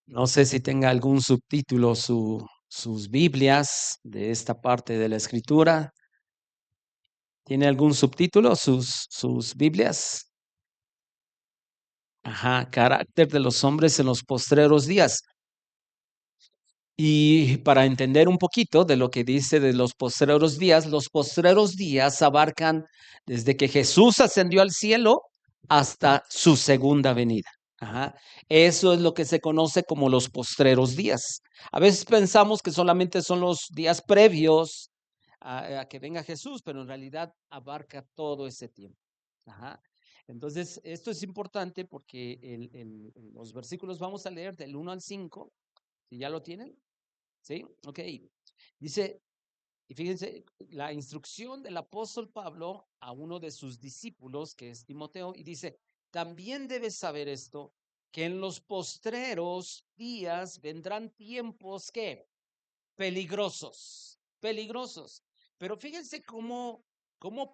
No sé si tenga algún subtítulo sus Biblias de esta parte de la escritura. ¿Tiene algún subtítulo sus Biblias? Ajá, carácter de los hombres en los postreros días. Y para entender un poquito de lo que dice de los postreros días abarcan desde que Jesús ascendió al cielo hasta su segunda venida. Ajá. Eso es lo que se conoce como los postreros días. A veces pensamos que solamente son los días previos a que venga Jesús, pero en realidad abarca todo ese tiempo. Ajá. Entonces, esto es importante porque los versículos vamos a leer del 1 al 5, si ya lo tienen. ¿Sí? Ok. Dice, y fíjense, la instrucción del apóstol Pablo a uno de sus discípulos, que es Timoteo, y dice, también debes saber esto, que en los postreros días vendrán tiempos que peligrosos, peligrosos. Pero fíjense cómo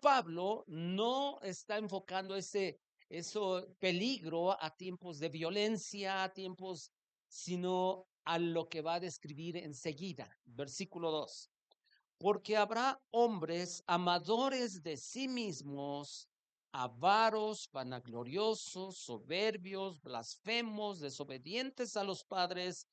Pablo no está enfocando eso peligro a tiempos de violencia, a tiempos, sino a lo que va a describir enseguida. Versículo 2. Porque habrá hombres amadores de sí mismos, avaros, vanagloriosos, soberbios, blasfemos, desobedientes a los padres,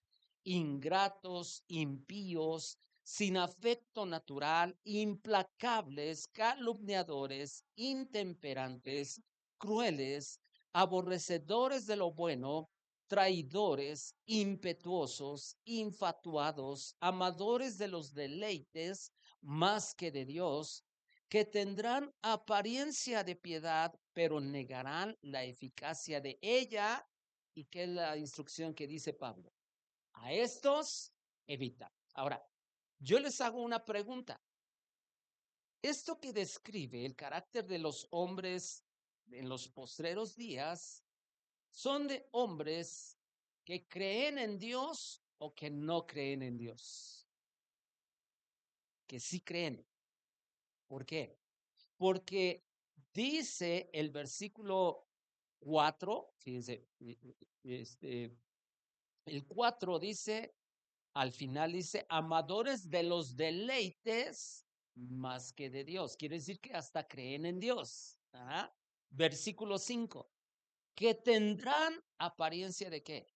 ingratos, impíos, sin afecto natural, implacables, calumniadores, intemperantes, crueles, aborrecedores de lo bueno, traidores, impetuosos, infatuados, amadores de los deleites más que de Dios, que tendrán apariencia de piedad, pero negarán la eficacia de ella. ¿Y qué es la instrucción que dice Pablo? A estos evita. Ahora, yo les hago una pregunta. Esto que describe el carácter de los hombres en los postreros días, ¿son de hombres que creen en Dios o que no creen en Dios? Que sí creen. ¿Por qué? Porque dice el versículo 4, fíjense, el 4 dice, al final dice, amadores de los deleites más que de Dios. Quiere decir que hasta creen en Dios. ¿Ah? Versículo 5, que tendrán apariencia de qué?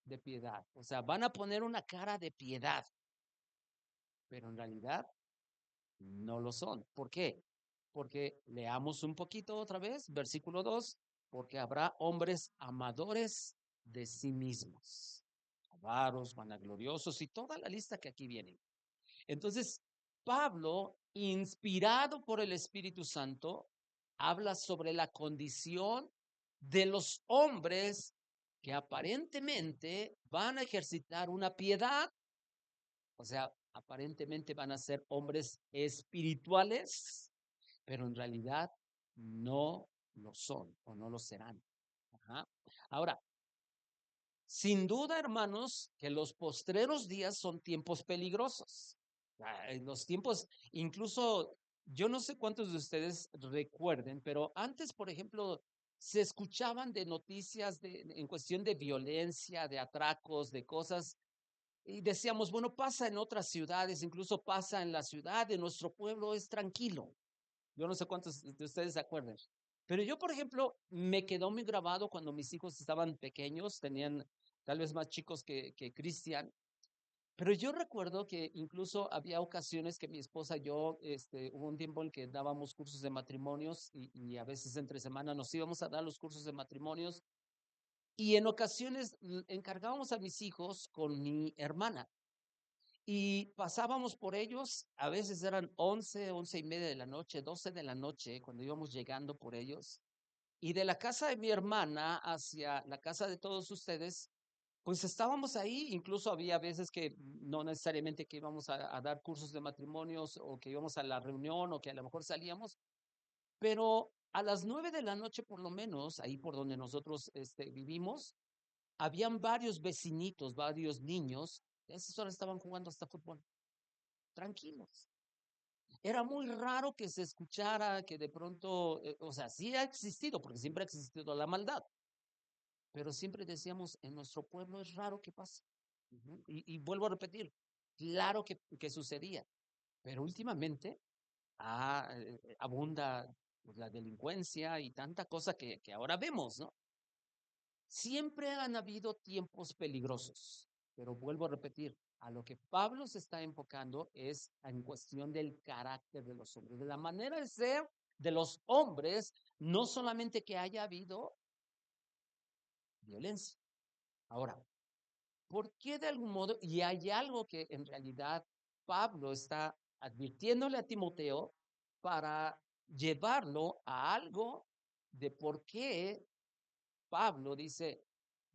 De piedad. O sea, van a poner una cara de piedad, pero en realidad no lo son. ¿Por qué? Porque leamos un poquito otra vez, versículo 2, porque habrá hombres amadores de sí mismos, avaros, vanagloriosos y toda la lista que aquí viene. Entonces, Pablo, inspirado por el Espíritu Santo, habla sobre la condición de los hombres que aparentemente van a ejercitar una piedad, o sea, aparentemente van a ser hombres espirituales, pero en realidad no lo son o no lo serán. Ajá. Ahora, sin duda, hermanos, que los postreros días son tiempos peligrosos. En los tiempos, incluso, yo no sé cuántos de ustedes recuerden, pero antes, por ejemplo, se escuchaban de noticias en cuestión de violencia, de atracos, de cosas, y decíamos, bueno, pasa en otras ciudades, incluso pasa en la ciudad de nuestro pueblo, es tranquilo. Yo no sé cuántos de ustedes se acuerdan. Pero yo, por ejemplo, me quedó muy grabado cuando mis hijos estaban pequeños, tenían tal vez más chicos que Cristian. Pero yo recuerdo que incluso había ocasiones que mi esposa y yo, hubo un tiempo en que dábamos cursos de matrimonios y a veces entre semana nos íbamos a dar los cursos de matrimonios y en ocasiones encargábamos a mis hijos con mi hermana. Y pasábamos por ellos, a veces eran 11:30 de la noche, 12 de la noche, cuando íbamos llegando por ellos. Y de la casa de mi hermana hacia la casa de todos ustedes, pues estábamos ahí. Incluso había veces que no necesariamente que íbamos a dar cursos de matrimonios o que íbamos a la reunión o que a lo mejor salíamos, pero a las 9 de la noche por lo menos, ahí por donde nosotros vivimos, habían varios vecinitos, varios niños, a esas horas estaban jugando hasta fútbol tranquilos. Era muy raro que se escuchara que de pronto, o sea, sí ha existido, porque siempre ha existido la maldad, pero siempre decíamos, en nuestro pueblo es raro que pase. Y vuelvo a repetir, claro que sucedía, pero últimamente abunda pues, la delincuencia y tanta cosa que ahora vemos, ¿no? Siempre han habido tiempos peligrosos, pero vuelvo a repetir, a lo que Pablo se está enfocando es en cuestión del carácter de los hombres, de la manera de ser de los hombres, no solamente que haya habido violencia. Ahora, ¿por qué de algún modo? Y hay algo que en realidad Pablo está advirtiéndole a Timoteo para llevarlo a algo de por qué Pablo dice,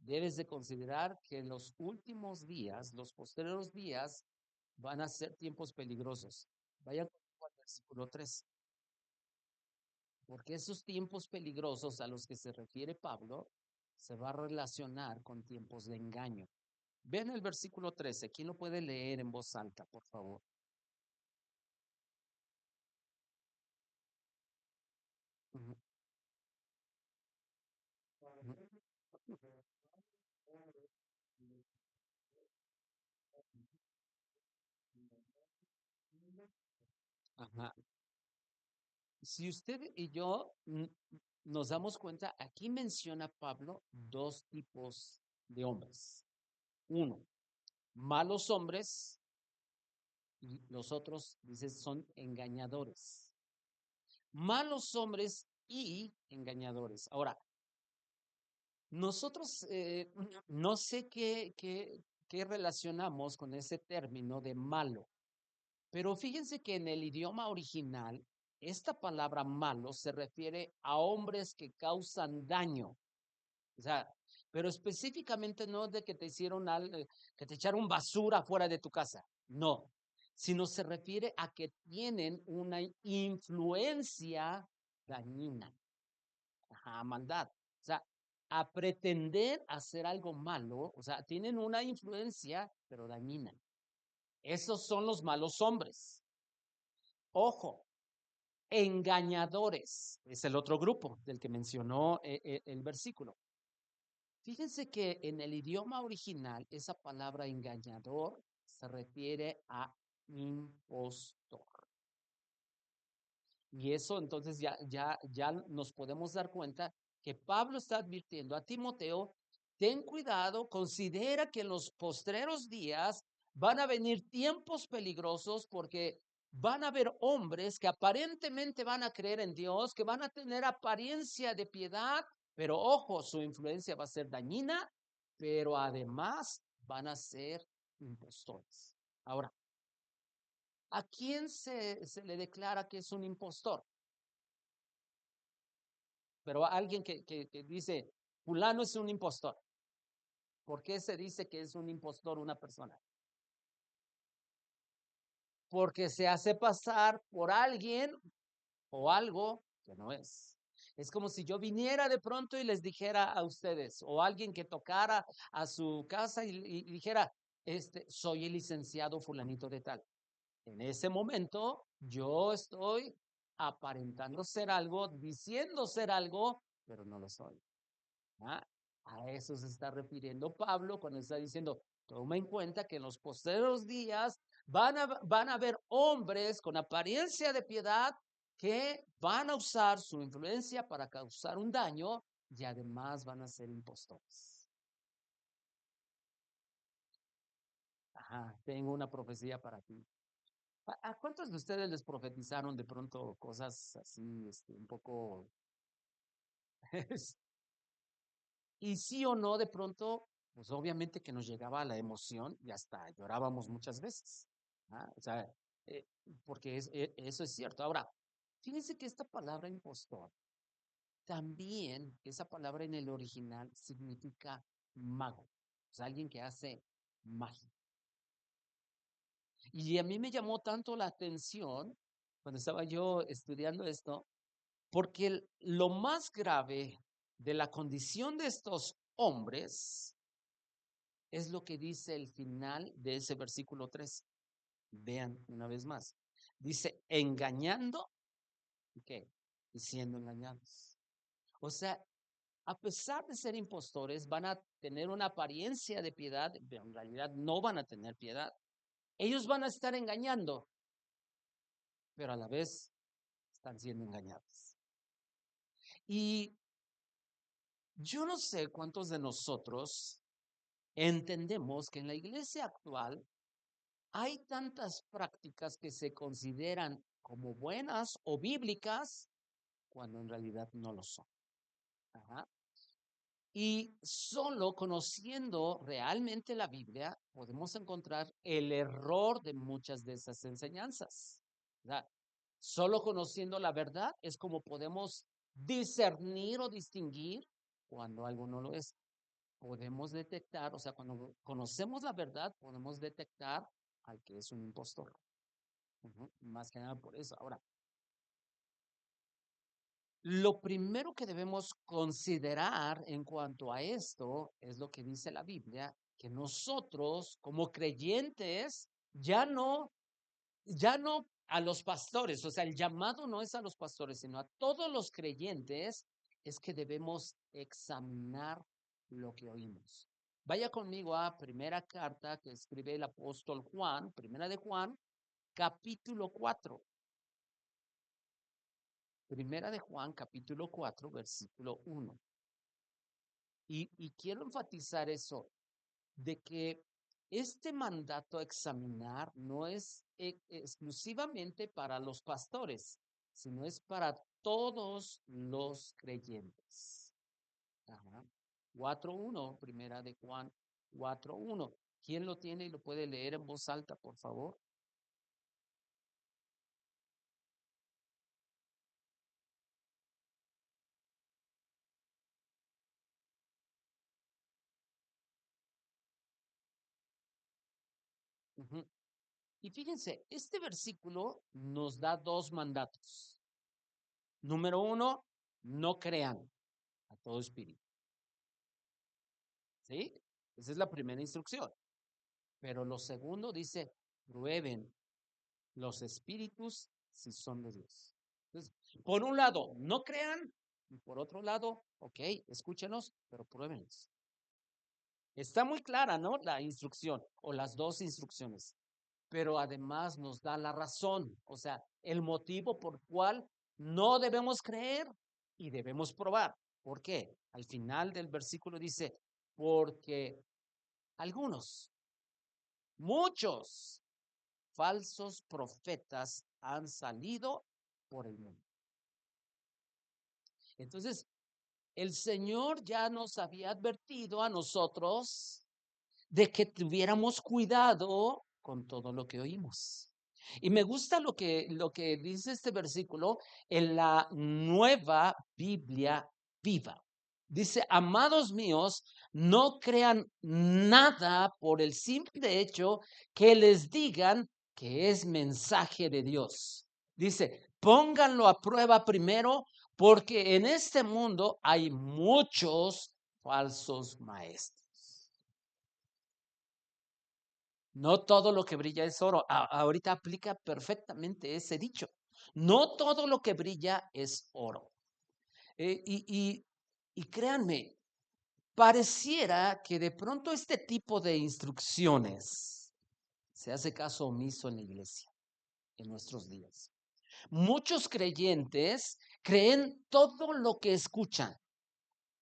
debes de considerar que en los últimos días, los posteriores días, van a ser tiempos peligrosos. Vayan conmigo al versículo 3, porque esos tiempos peligrosos a los que se refiere Pablo se va a relacionar con tiempos de engaño. Vean el versículo 13. ¿Quién lo puede leer en voz alta, por favor? Ujú, ujú. Ajá. Si usted y yo nos damos cuenta, aquí menciona Pablo dos tipos de hombres. Uno, malos hombres y los otros, dice, son engañadores. Malos hombres y engañadores. Ahora, nosotros no sé qué relacionamos con ese término de malo, pero fíjense que en el idioma original, esta palabra malo se refiere a hombres que causan daño. O sea, pero específicamente no de que te hicieron que te echaron basura fuera de tu casa. No, sino se refiere a que tienen una influencia dañina, ajá, maldad. O sea, a pretender hacer algo malo, o sea, tienen una influencia, pero dañina. Esos son los malos hombres. Ojo, engañadores es el otro grupo del que mencionó el versículo. Fíjense que en el idioma original esa palabra engañador se refiere a impostor. Y eso entonces ya nos podemos dar cuenta que Pablo está advirtiendo a Timoteo, ten cuidado, considera que en los postreros días van a venir tiempos peligrosos porque van a haber hombres que aparentemente van a creer en Dios, que van a tener apariencia de piedad, pero ojo, su influencia va a ser dañina, pero además van a ser impostores. Ahora, ¿a quién se le declara que es un impostor? Pero alguien que dice, fulano es un impostor. ¿Por qué se dice que es un impostor una persona? Porque se hace pasar por alguien o algo que no es. Es como si yo viniera de pronto y les dijera a ustedes, o alguien que tocara a su casa y dijera, soy el licenciado fulanito de tal. En ese momento yo estoy aparentando ser algo, diciendo ser algo, pero no lo soy. ¿Ah? A eso se está refiriendo Pablo cuando está diciendo, toma en cuenta que en los posteriores días van a haber hombres con apariencia de piedad que van a usar su influencia para causar un daño y además van a ser impostores. Ajá, tengo una profecía para ti. ¿A cuántos de ustedes les profetizaron de pronto cosas así, un poco y sí o no, de pronto, pues obviamente que nos llegaba la emoción y hasta llorábamos muchas veces. O sea, eh, porque eso es cierto. Ahora, fíjense que esta palabra impostor, también esa palabra en el original significa mago, o sea, alguien que hace magia. Y a mí me llamó tanto la atención cuando estaba yo estudiando esto, porque lo más grave de la condición de estos hombres es lo que dice el final de ese versículo 3. Vean una vez más. Dice, engañando, ¿qué? Y siendo engañados. O sea, a pesar de ser impostores, van a tener una apariencia de piedad, pero en realidad no van a tener piedad. Ellos van a estar engañando, pero a la vez están siendo engañados. Y yo no sé cuántos de nosotros entendemos que en la iglesia actual hay tantas prácticas que se consideran como buenas o bíblicas cuando en realidad no lo son. Ajá. Y solo conociendo realmente la Biblia podemos encontrar el error de muchas de esas enseñanzas. ¿Verdad? Solo conociendo la verdad es como podemos discernir o distinguir cuando algo no lo es. Podemos detectar, o sea, cuando conocemos la verdad, podemos detectar al que es un impostor. Más que nada por eso. Ahora, lo primero que debemos considerar en cuanto a esto es lo que dice la Biblia, que nosotros como creyentes ya no a los pastores, o sea, el llamado no es a los pastores, sino a todos los creyentes, es que debemos examinar lo que oímos. Vaya conmigo a primera carta que escribe el apóstol Juan, primera de Juan, capítulo 4. Primera de Juan, capítulo 4, versículo 1. Y quiero enfatizar eso, de que este mandato a examinar no es exclusivamente para los pastores, sino es para todos los creyentes. Ajá. 4:1, primera de Juan 4:1. ¿Quién lo tiene y lo puede leer en voz alta, por favor? Ujú. Y fíjense, este versículo nos da dos mandatos. Número uno, no crean a todo espíritu. ¿Sí? Esa es la primera instrucción. Pero lo segundo dice, prueben los espíritus si son de Dios. Entonces, por un lado, no crean, y por otro lado, ok, escúchenos, pero pruébenlos. Está muy clara, ¿no? La instrucción o las dos instrucciones, pero además nos da la razón, o sea, el motivo por cual no debemos creer y debemos probar. ¿Por qué? Al final del versículo dice, porque algunos, muchos falsos profetas han salido por el mundo. Entonces, el Señor ya nos había advertido a nosotros de que tuviéramos cuidado con todo lo que oímos. Y me gusta lo que dice este versículo en la Nueva Biblia Viva. Dice, amados míos, no crean nada por el simple hecho que les digan que es mensaje de Dios. Dice, pónganlo a prueba primero porque en este mundo hay muchos falsos maestros. No todo lo que brilla es oro. Ahorita aplica perfectamente ese dicho. No todo lo que brilla es oro. Eh, y, y, y créanme, pareciera que de pronto este tipo de instrucciones se hace caso omiso en la iglesia en nuestros días. Muchos creyentes creen todo lo que escuchan,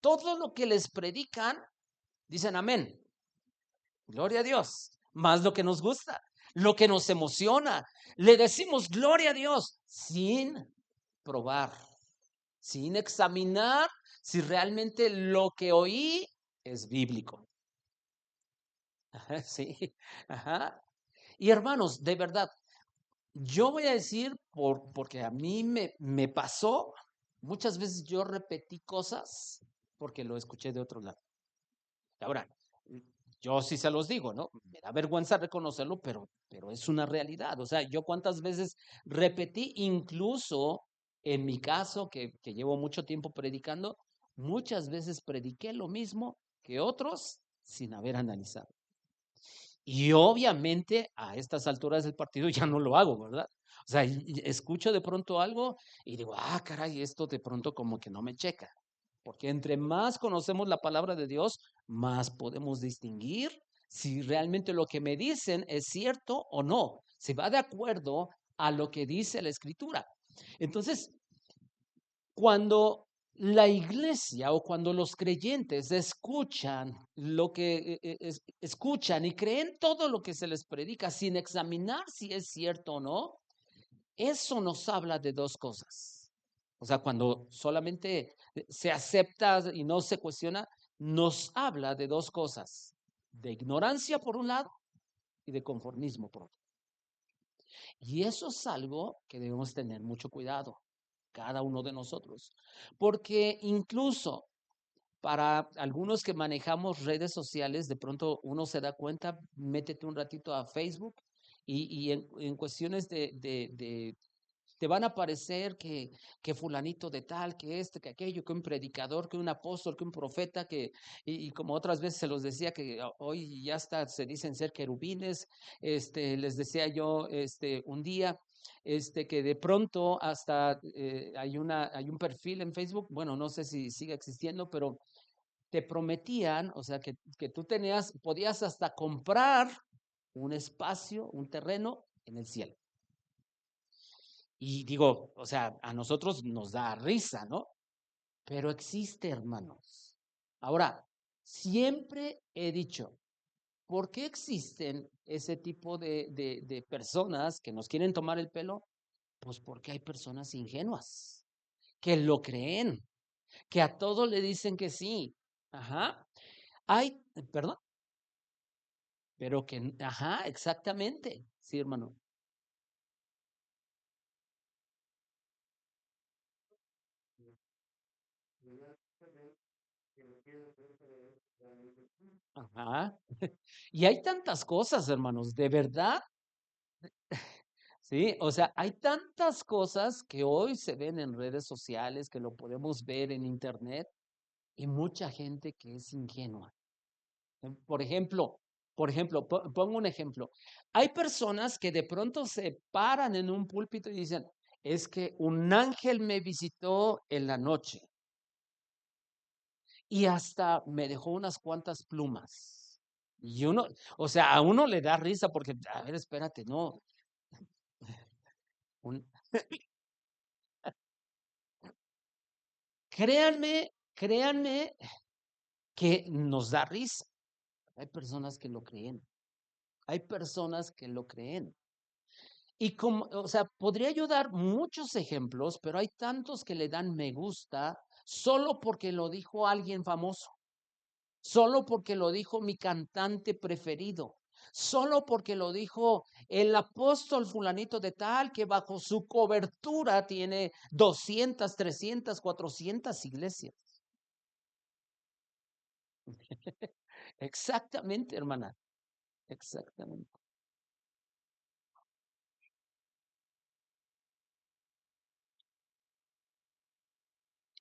todo lo que les predican, dicen amén. Gloria a Dios. Más lo que nos gusta, lo que nos emociona. Le decimos gloria a Dios sin probar, sin examinar si realmente lo que oí es bíblico. Sí, ajá. Y hermanos, de verdad, yo voy a decir, porque a mí me pasó, muchas veces yo repetí cosas porque lo escuché de otro lado. Ahora, yo sí se los digo, ¿no? Me da vergüenza reconocerlo, pero es una realidad. O sea, yo cuántas veces repetí, incluso en mi caso, que llevo mucho tiempo predicando, muchas veces prediqué lo mismo que otros sin haber analizado. Y obviamente a estas alturas del partido ya no lo hago, ¿verdad? O sea, y escucho de pronto algo y digo, ah, caray, esto de pronto como que no me checa. Porque entre más conocemos la palabra de Dios, más podemos distinguir si realmente lo que me dicen es cierto o no, si va de acuerdo a lo que dice la Escritura. Entonces, cuando la iglesia o cuando los creyentes escuchan lo que escuchan y creen todo lo que se les predica sin examinar si es cierto o no, eso nos habla de dos cosas. O sea, cuando solamente se acepta y no se cuestiona, nos habla de dos cosas, de ignorancia por un lado y de conformismo por otro. Y eso es algo que debemos tener mucho cuidado, cada uno de nosotros, porque incluso para algunos que manejamos redes sociales, de pronto uno se da cuenta, métete un ratito a Facebook y en cuestiones de te van a parecer que fulanito de tal, que este, que aquello, que un predicador, que un apóstol, que un profeta, y como otras veces se los decía que hoy ya está, se dicen ser querubines, les decía yo un día, que de pronto hasta hay un perfil en Facebook, bueno, no sé si sigue existiendo, pero te prometían, o sea, que tú podías hasta comprar un espacio, un terreno en el cielo. Y digo, o sea, a nosotros nos da risa, ¿no? Pero existe, hermanos. Ahora, siempre he dicho, ¿por qué existen ese tipo de personas que nos quieren tomar el pelo? Pues porque hay personas ingenuas, que lo creen, que a todo le dicen que sí. Ajá. Perdón, pero que, ajá, exactamente. Sí, hermano. Ajá. Y hay tantas cosas, hermanos, de verdad. Sí, o sea, hay tantas cosas que hoy se ven en redes sociales, que lo podemos ver en internet, y mucha gente que es ingenua. Por ejemplo, pongo un ejemplo. Hay personas que de pronto se paran en un púlpito y dicen, es que un ángel me visitó en la noche y hasta me dejó unas cuantas plumas. Y uno, o sea, a uno le da risa porque, a ver, espérate, no. un- créanme que nos da risa. Hay personas que lo creen. Hay personas que lo creen. Y como, o sea, podría yo dar muchos ejemplos, pero hay tantos que le dan me gusta solo porque lo dijo alguien famoso, solo porque lo dijo mi cantante preferido, solo porque lo dijo el apóstol fulanito de tal que bajo su cobertura tiene 200, 300, 400 iglesias. Exactamente, hermana, exactamente.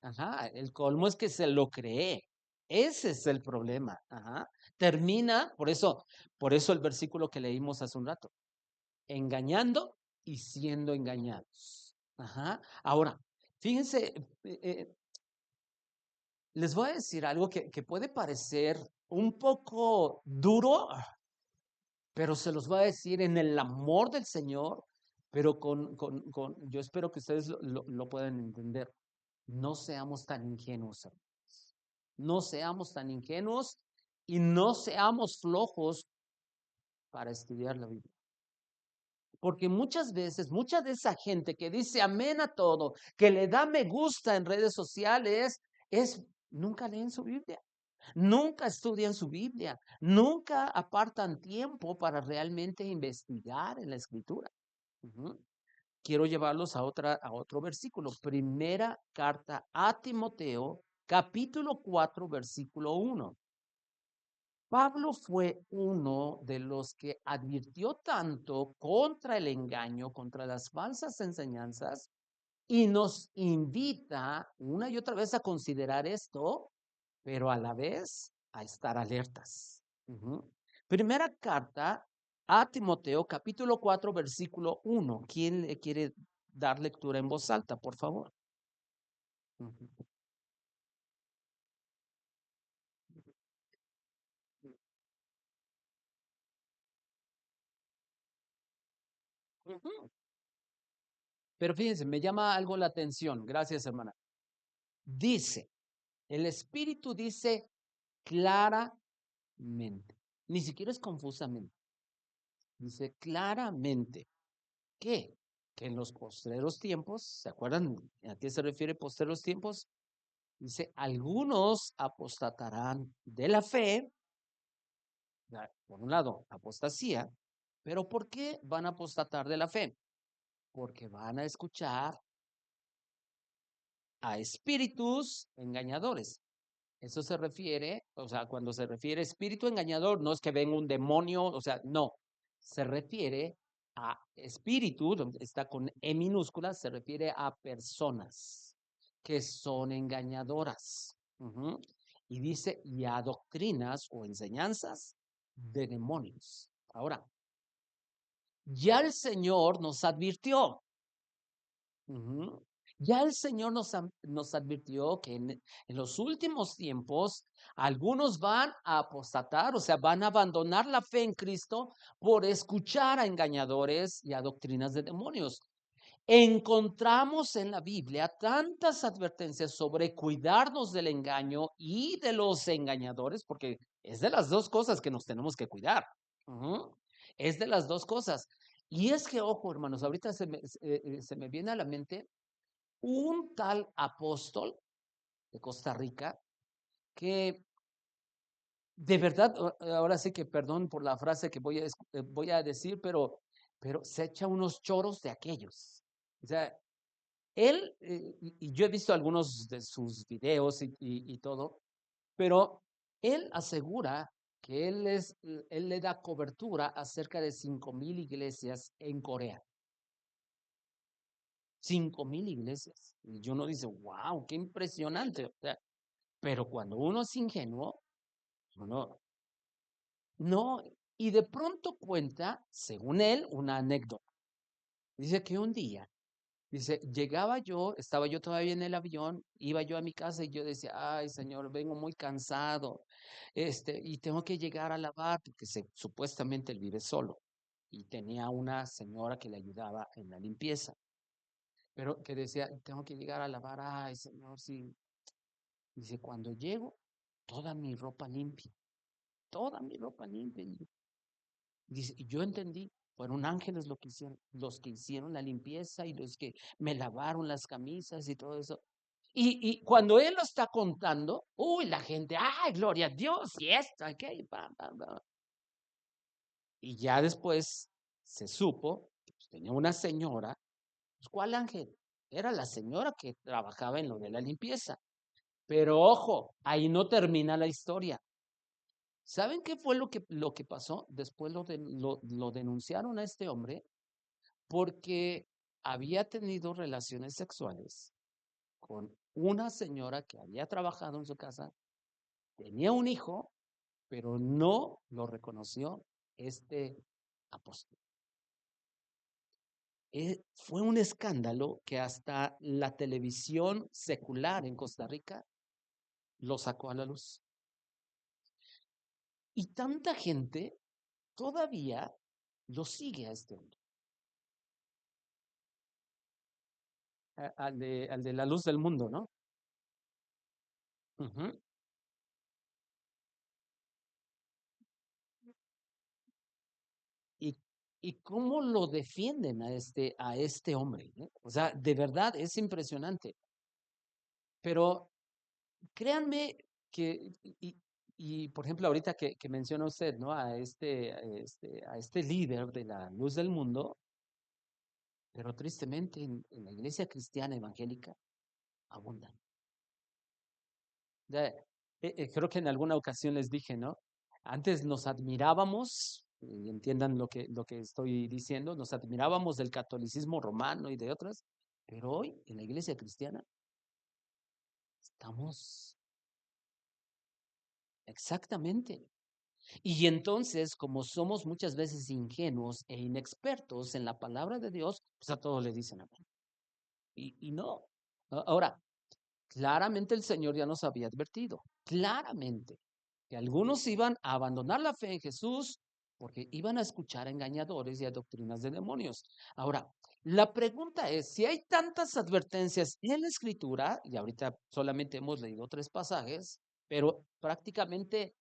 Ajá, el colmo es que se lo cree. Ese es el problema. Ajá. Termina, por eso el versículo que leímos hace un rato, engañando y siendo engañados. Ajá. Ahora, fíjense, les voy a decir algo que puede parecer un poco duro, pero se los voy a decir en el amor del Señor, pero yo espero que ustedes lo puedan entender. No seamos tan ingenuos, hermanos. No seamos tan ingenuos y no seamos flojos para estudiar la Biblia. Porque muchas veces, mucha de esa gente que dice amén a todo, que le da me gusta en redes sociales, nunca leen su Biblia, nunca estudian su Biblia, nunca apartan tiempo para realmente investigar en la Escritura. Ujú. Quiero llevarlos a otro versículo. Primera carta a Timoteo, capítulo 4, versículo 1. Pablo fue uno de los que advirtió tanto contra el engaño, contra las falsas enseñanzas, y nos invita una y otra vez a considerar esto, pero a la vez a estar alertas. Ujú. Primera carta a Timoteo capítulo 4, versículo 1. ¿Quién le quiere dar lectura en voz alta, por favor? Ujú. Ujú. Pero fíjense, me llama algo la atención. Gracias, hermana. Dice, el Espíritu dice claramente, ni siquiera es confusamente, dice claramente que, que en los postreros tiempos, ¿se acuerdan a qué se refiere postreros tiempos? Dice, algunos apostatarán de la fe, por un lado, apostasía, pero ¿por qué van a apostatar de la fe? Porque van a escuchar a espíritus engañadores. Eso se refiere, o sea, cuando se refiere espíritu engañador, no es que venga un demonio, o sea, no, se refiere a espíritu, donde está con E minúscula, se refiere a personas que son engañadoras. Ujú. Y dice, y a doctrinas o enseñanzas de demonios. Ahora, ya el Señor nos advirtió. Ujú. Ya el Señor nos advirtió que en los últimos tiempos algunos van a apostatar, o sea, van a abandonar la fe en Cristo por escuchar a engañadores y a doctrinas de demonios. Encontramos en la Biblia tantas advertencias sobre cuidarnos del engaño y de los engañadores, porque es de las dos cosas que nos tenemos que cuidar. Ujú. Es de las dos cosas. Y es que, ojo, hermanos, ahorita se me viene a la mente un tal apóstol de Costa Rica que de verdad, ahora sí que perdón por la frase que voy a decir, pero se echa unos choros de aquellos. O sea, él, y yo he visto algunos de sus videos y todo, pero él asegura que él le da cobertura a cerca de 5,000 iglesias en Corea. 5,000 iglesias. Y uno dice, wow, qué impresionante. O sea, pero cuando uno es ingenuo, uno no, y de pronto cuenta, según él, una anécdota. Dice que un día, dice, llegaba yo, estaba yo todavía en el avión, iba yo a mi casa y yo decía, ay, señor, vengo muy cansado, y tengo que llegar a lavar, porque supuestamente él vive solo y tenía una señora que le ayudaba en la limpieza, pero que decía, tengo que llegar a lavar, ay, señor, sí. Dice, cuando llego, toda mi ropa limpia, toda mi ropa limpia. Dice, y yo entendí, fueron ángeles los que hicieron la limpieza y los que me lavaron las camisas y todo eso. Y cuando él lo está contando, uy, la gente, ay, gloria a Dios, y esto, aquello, y ya después se supo que pues, tenía una señora, pues, ¿cuál ángel? Era la señora que trabajaba en lo de la limpieza. Pero ojo, ahí no termina la historia. ¿Saben qué fue lo que pasó? Después lo denunciaron a este hombre porque había tenido relaciones sexuales con una señora que había trabajado en su casa, tenía un hijo, pero no lo reconoció este apóstol. Fue un escándalo que hasta la televisión secular en Costa Rica lo sacó a la luz. Y tanta gente todavía lo sigue a este hombre, al de la luz del mundo, ¿no? Ujú. Y, y cómo lo defienden a este hombre, ¿eh? O sea, de verdad es impresionante. Pero créanme que, por ejemplo, ahorita que menciona usted, ¿no? A este líder de la luz del mundo, pero tristemente en la iglesia cristiana evangélica abundan. Creo que en alguna ocasión les dije, ¿no? Antes nos admirábamos, y entiendan lo que estoy diciendo, nos admirábamos del catolicismo romano y de otras, pero hoy en la iglesia cristiana estamos exactamente. Y entonces, como somos muchas veces ingenuos e inexpertos en la palabra de Dios, pues a todos le dicen amén. Y no. Ahora, claramente el Señor ya nos había advertido, claramente, que algunos iban a abandonar la fe en Jesús porque iban a escuchar a engañadores y a doctrinas de demonios. Ahora, la pregunta es, si hay tantas advertencias en la Escritura, y ahorita solamente hemos leído 3 pasajes, pero prácticamente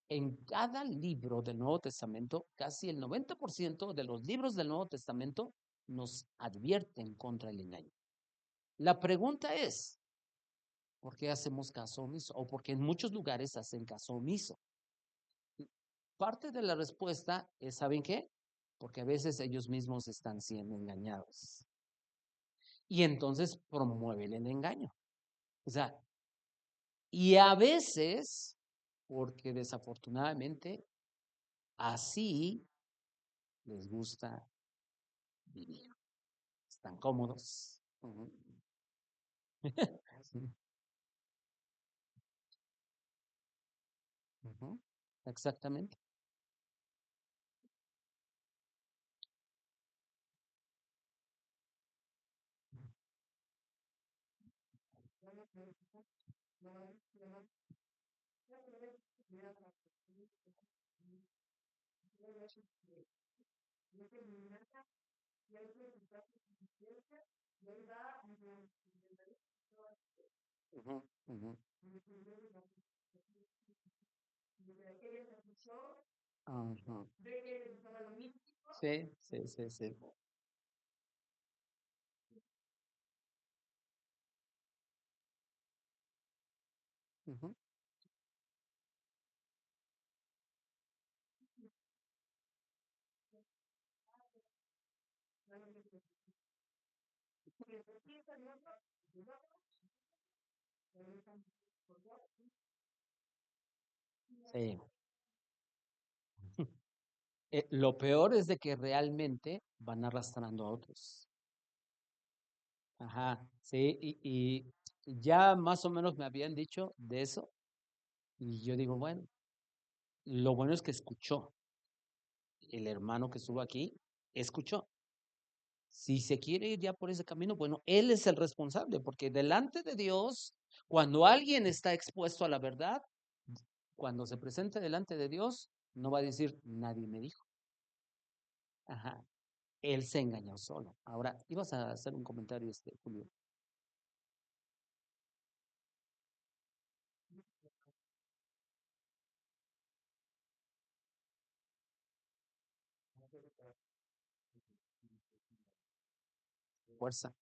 en cada libro del Nuevo Testamento, casi el 90% de los libros del Nuevo Testamento nos advierten contra el engaño. La pregunta es, ¿por qué hacemos caso omiso? O porque en muchos lugares hacen caso omiso. Parte de la respuesta es, ¿saben qué? Porque a veces ellos mismos están siendo engañados. Y entonces promueven el engaño. O sea, y a veces, porque desafortunadamente así les gusta vivir. Están cómodos. Ujú. Ujú. Exactamente. Ujú, ujú. Ajá. Sí, sí, sí, sí. Ujú. Sí. Lo peor es de que realmente van arrastrando a otros. Ajá, sí, y ya más o menos me habían dicho de eso, y yo digo, bueno, lo bueno es que escuchó, el hermano que estuvo aquí, escuchó. Si se quiere ir ya por ese camino, bueno, él es el responsable, porque delante de Dios, cuando alguien está expuesto a la verdad, cuando se presente delante de Dios, no va a decir, nadie me dijo. Ajá, él se engañó solo. Ahora, ibas a hacer un comentario, Julio. Fuerza.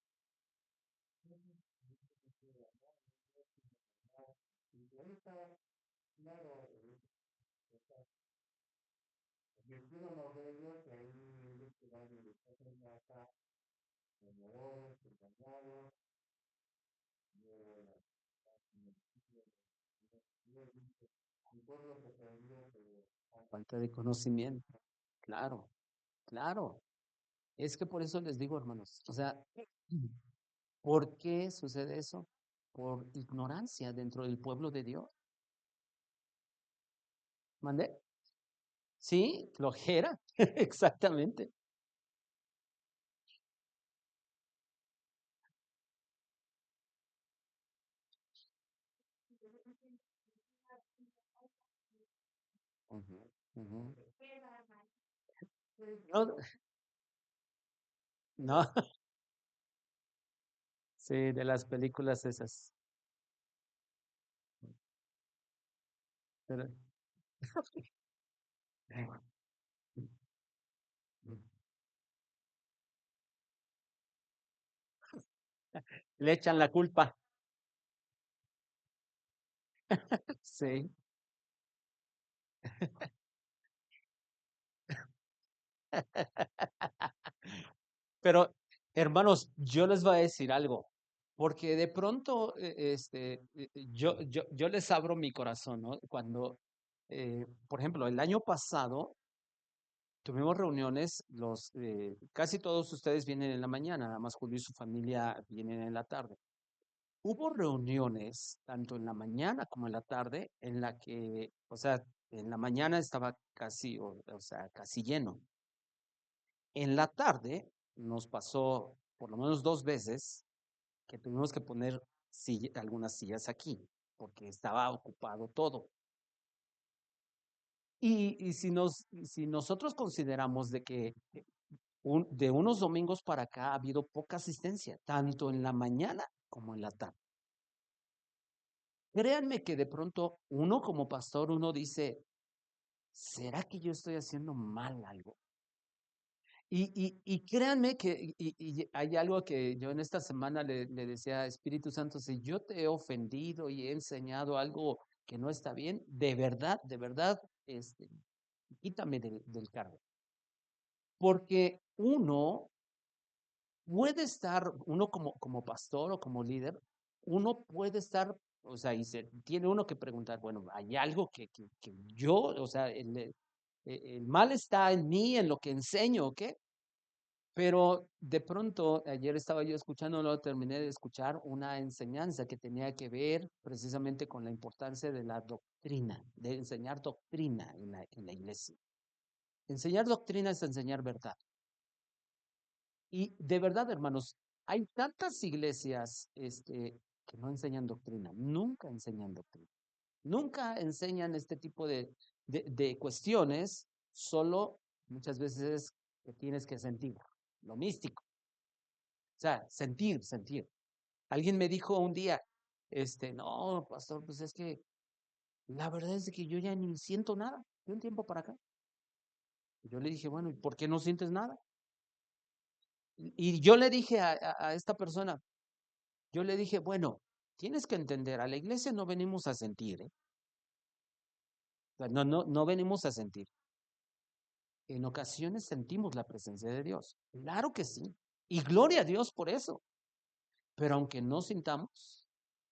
Falta de conocimiento. Claro, claro. Es que por eso les digo, hermanos, o sea, ¿por qué sucede eso? Por ignorancia dentro del pueblo de Dios. ¿Mandé? Sí, flojera, exactamente. Ujú, ujú. No, no, sí, de las películas esas. Pero- Le echan la culpa. Sí. Pero, hermanos, yo les voy a decir algo, porque de pronto, yo les abro mi corazón, ¿no? Cuando, por ejemplo, el año pasado tuvimos reuniones, casi todos ustedes vienen en la mañana, nada más Julio y su familia vienen en la tarde. Hubo reuniones, tanto en la mañana como en la tarde, en la que, o sea, En la mañana estaba casi, o sea, casi lleno. En la tarde nos pasó por lo menos 2 veces que tuvimos que poner algunas sillas aquí, porque estaba ocupado todo. Si nosotros consideramos de que de unos domingos para acá ha habido poca asistencia, tanto en la mañana como en la tarde. Créanme que de pronto uno como pastor, uno dice, ¿será que yo estoy haciendo mal algo? Y créanme que hay algo que yo en esta semana le decía, Espíritu Santo, si yo te he ofendido y he enseñado algo que no está bien, de verdad, quítame del cargo. Porque uno como pastor o como líder, uno puede estar, o sea, tiene uno que preguntar, bueno, hay algo que yo, o sea, el mal está en mí, en lo que enseño, ¿ok? Pero de pronto, ayer estaba yo escuchando, no terminé de escuchar una enseñanza que tenía que ver precisamente con la importancia de la doctrina, de enseñar doctrina en la iglesia. Enseñar doctrina es enseñar verdad. Y de verdad, hermanos, hay tantas iglesias que no enseñan doctrina, nunca enseñan doctrina, nunca enseñan este tipo de cuestiones, solo muchas veces que tienes que sentir, lo místico, o sea, sentir. Alguien me dijo un día, no, pastor, pues es que la verdad es que yo ya ni siento nada de un tiempo para acá. Yo le dije, bueno, ¿y por qué no sientes nada? Y yo le dije a esta persona, yo le dije, bueno, tienes que entender, a la iglesia no venimos a sentir, ¿eh? O sea, no venimos a sentir. En ocasiones sentimos la presencia de Dios. Claro que sí. Y gloria a Dios por eso. Pero aunque no sintamos,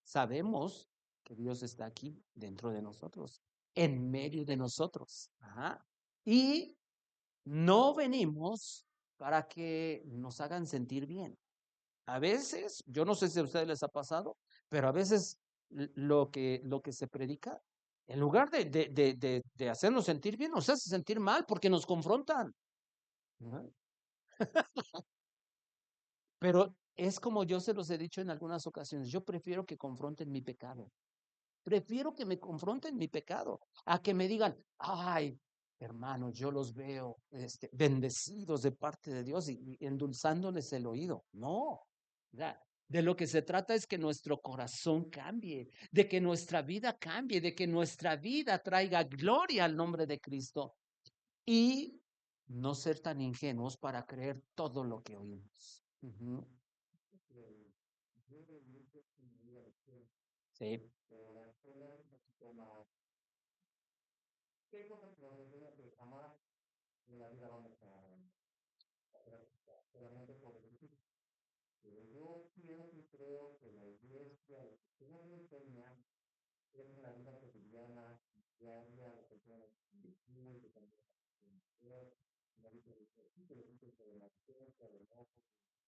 sabemos que Dios está aquí dentro de nosotros, en medio de nosotros. Ajá. Y no venimos para que nos hagan sentir bien. A veces, yo no sé si a ustedes les ha pasado, pero a veces lo que se predica, en lugar de hacernos sentir bien, nos hace sentir mal porque nos confrontan. ¿No? Pero es como yo se los he dicho en algunas ocasiones, yo prefiero que confronten mi pecado. Prefiero que me confronten mi pecado a que me digan, ay, hermanos, yo los veo bendecidos de parte de Dios y endulzándoles el oído. No, ya, de lo que se trata es que nuestro corazón cambie, de que nuestra vida cambie, de que nuestra vida traiga gloria al nombre de Cristo y no ser tan ingenuos para creer todo lo que oímos. Ujú. Sí.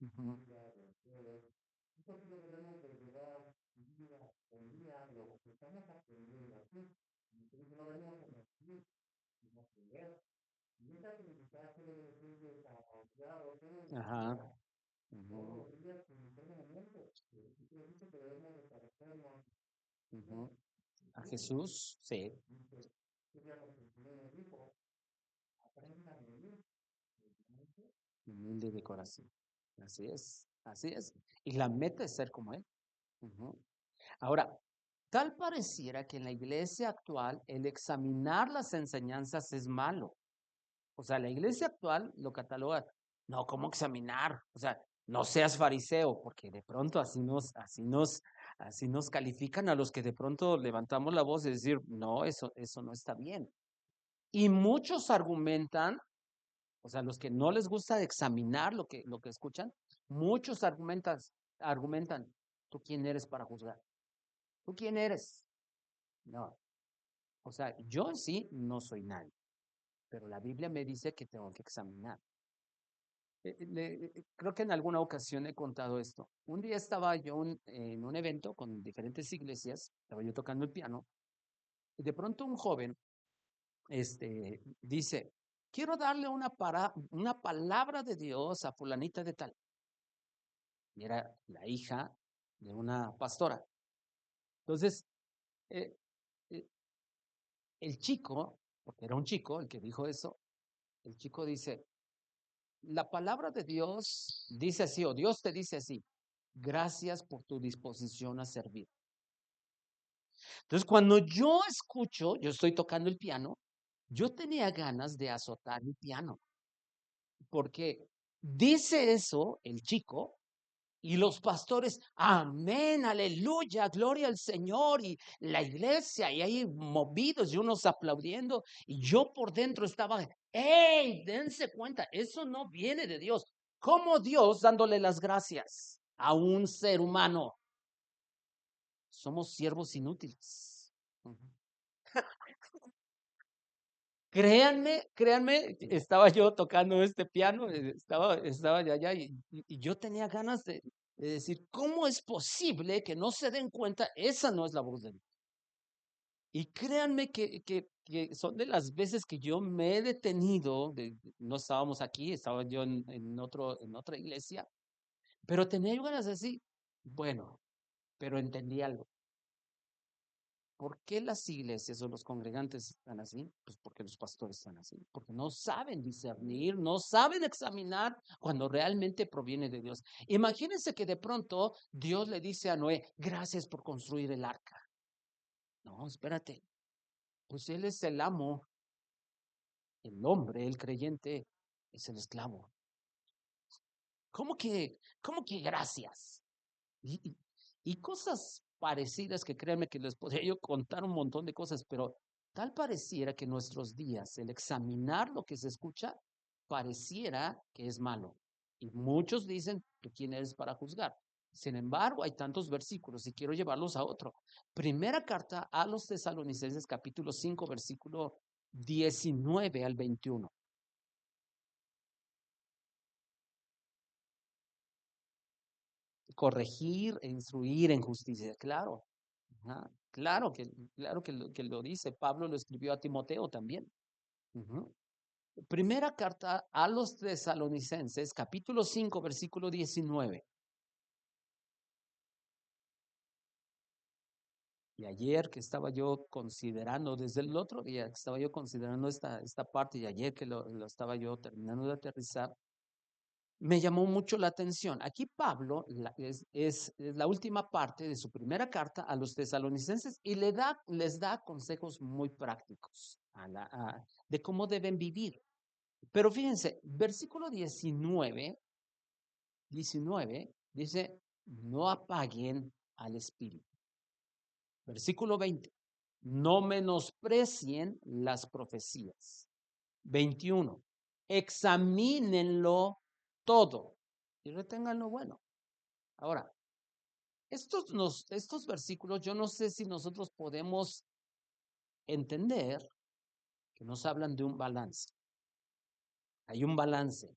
Ujú. Ajá. Ujú. Ujú. A Jesús, sí, humilde de corazón. Así es, así es. Y la meta es ser como Él. Ujú. Ahora, tal pareciera que en la iglesia actual el examinar las enseñanzas es malo. O sea, la iglesia actual lo cataloga, no, ¿cómo examinar? O sea, no seas fariseo, porque de pronto así nos califican a los que de pronto levantamos la voz y decir, no, eso no está bien. Y muchos argumentan, o sea, los que no les gusta examinar lo que escuchan, muchos argumentan, ¿tú quién eres para juzgar? ¿Tú quién eres? No, o sea, yo en sí no soy nadie, pero la Biblia me dice que tengo que examinar. Creo que en alguna ocasión he contado esto. Un día estaba yo en un evento con diferentes iglesias, estaba yo tocando el piano, y de pronto un joven dice, quiero darle una palabra de Dios a fulanita de tal. Y era la hija de una pastora. Entonces, eh, eh, el chico, porque era un chico el que dijo eso, el chico dice, la palabra de Dios dice así, o Dios te dice así, gracias por tu disposición a servir. Entonces, cuando yo escucho, yo estoy tocando el piano, yo tenía ganas de azotar el piano, porque dice eso el chico y los pastores, amén, aleluya, gloria al Señor, y la iglesia, y ahí movidos y unos aplaudiendo, y yo por dentro estaba, hey, dense cuenta, eso no viene de Dios. ¿Cómo Dios dándole las gracias a un ser humano? Somos siervos inútiles. Créanme, estaba yo tocando este piano, estaba de allá y yo tenía ganas de decir, ¿cómo es posible que no se den cuenta? Esa no es la voz de Dios. Y créanme que son de las veces que yo me he detenido, no estábamos aquí, estaba yo en otra iglesia, pero tenía yo ganas de decir, bueno, pero entendí algo. ¿Por qué las iglesias o los congregantes están así? Pues porque los pastores están así, porque no saben discernir, no saben examinar cuando realmente proviene de Dios. Imagínense que de pronto Dios le dice a Noé, gracias por construir el arca. No, espérate, pues él es el amo, el hombre, el creyente es el esclavo. ¿Cómo que gracias? Y, y, y cosas parecidas que créanme que les podría yo contar un montón de cosas, pero tal pareciera que en nuestros días el examinar lo que se escucha pareciera que es malo. Y muchos dicen, ¿tú quién eres para juzgar? Sin embargo, hay tantos versículos y quiero llevarlos a otro. Primera carta a los Tesalonicenses, capítulo 5, versículo 19 al 21. Corregir e instruir en justicia, claro. Ajá, claro que lo dice. Pablo lo escribió a Timoteo también. Ujú. Primera carta a los tesalonicenses, capítulo 5, versículo 19. Y ayer que estaba yo considerando, desde el otro día que estaba yo considerando esta parte, y ayer que lo estaba yo terminando de aterrizar, me llamó mucho la atención. Aquí Pablo es la última parte de su primera carta a los tesalonicenses y les da consejos muy prácticos de cómo deben vivir. Pero fíjense, versículo 19 dice, no apaguen al espíritu. Versículo 20, no menosprecien las profecías. 21, examínenlo todo y retengan lo bueno. Ahora, estos versículos, yo no sé si nosotros podemos entender que nos hablan de un balance. Hay un balance.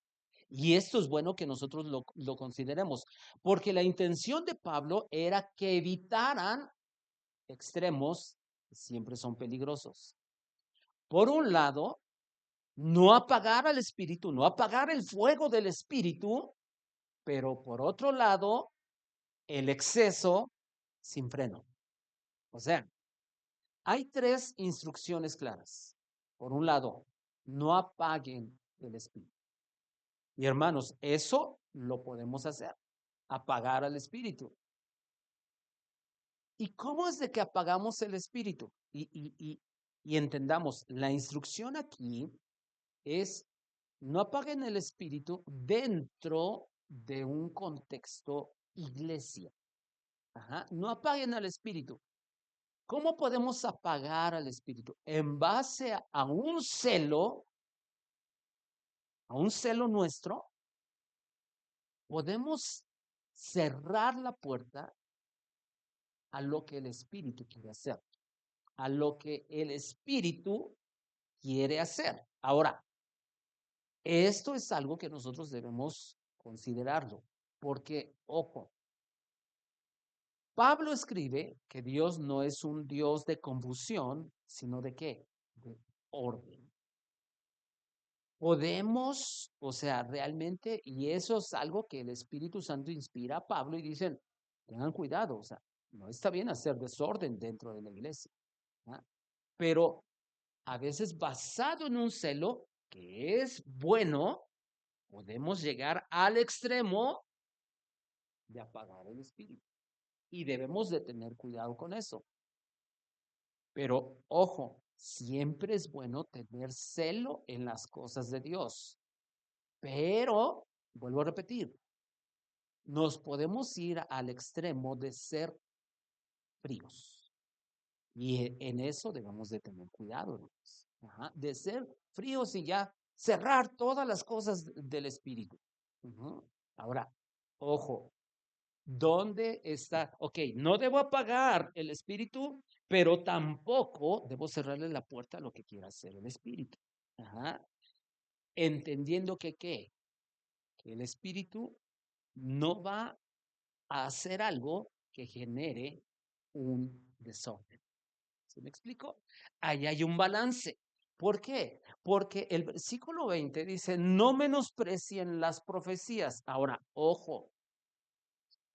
Y esto es bueno que nosotros lo consideremos, porque la intención de Pablo era que evitaran extremos que siempre son peligrosos. Por un lado, no apagar al espíritu, no apagar el fuego del espíritu, pero por otro lado, el exceso sin freno. O sea, hay tres instrucciones claras. Por un lado, no apaguen el espíritu. Y hermanos, eso lo podemos hacer, apagar al espíritu. ¿Y cómo es de que apagamos el espíritu? Y entendamos, la instrucción aquí es no apaguen el espíritu dentro de un contexto iglesia. Ajá, no apaguen al espíritu. ¿Cómo podemos apagar al espíritu? En base a un celo nuestro, podemos cerrar la puerta a lo que el espíritu quiere hacer, a lo que el espíritu quiere hacer. Ahora, esto es algo que nosotros debemos considerarlo, porque, ojo, Pablo escribe que Dios no es un Dios de confusión, sino de qué? orden. Podemos, o sea, realmente, y eso es algo que el Espíritu Santo inspira a Pablo y dicen, tengan cuidado, o sea, no está bien hacer desorden dentro de la iglesia, ¿ah? Pero a veces basado en un celo que es bueno, podemos llegar al extremo de apagar el espíritu y debemos de tener cuidado con eso. Pero ojo, siempre es bueno tener celo en las cosas de Dios. Pero, vuelvo a repetir, nos podemos ir al extremo de ser fríos. Y en eso debemos de tener cuidado, hermanos. Ajá, de ser fríos y ya cerrar todas las cosas del espíritu. Ujú. Ahora, ojo, ¿dónde está? Ok, no debo apagar el espíritu, pero tampoco debo cerrarle la puerta a lo que quiera hacer el espíritu. Ajá. Entendiendo que qué, que el espíritu no va a hacer algo que genere un desorden. ¿Sí me explico? Ahí hay un balance. ¿Por qué? Porque el versículo 20 dice, no menosprecien las profecías. Ahora, ojo,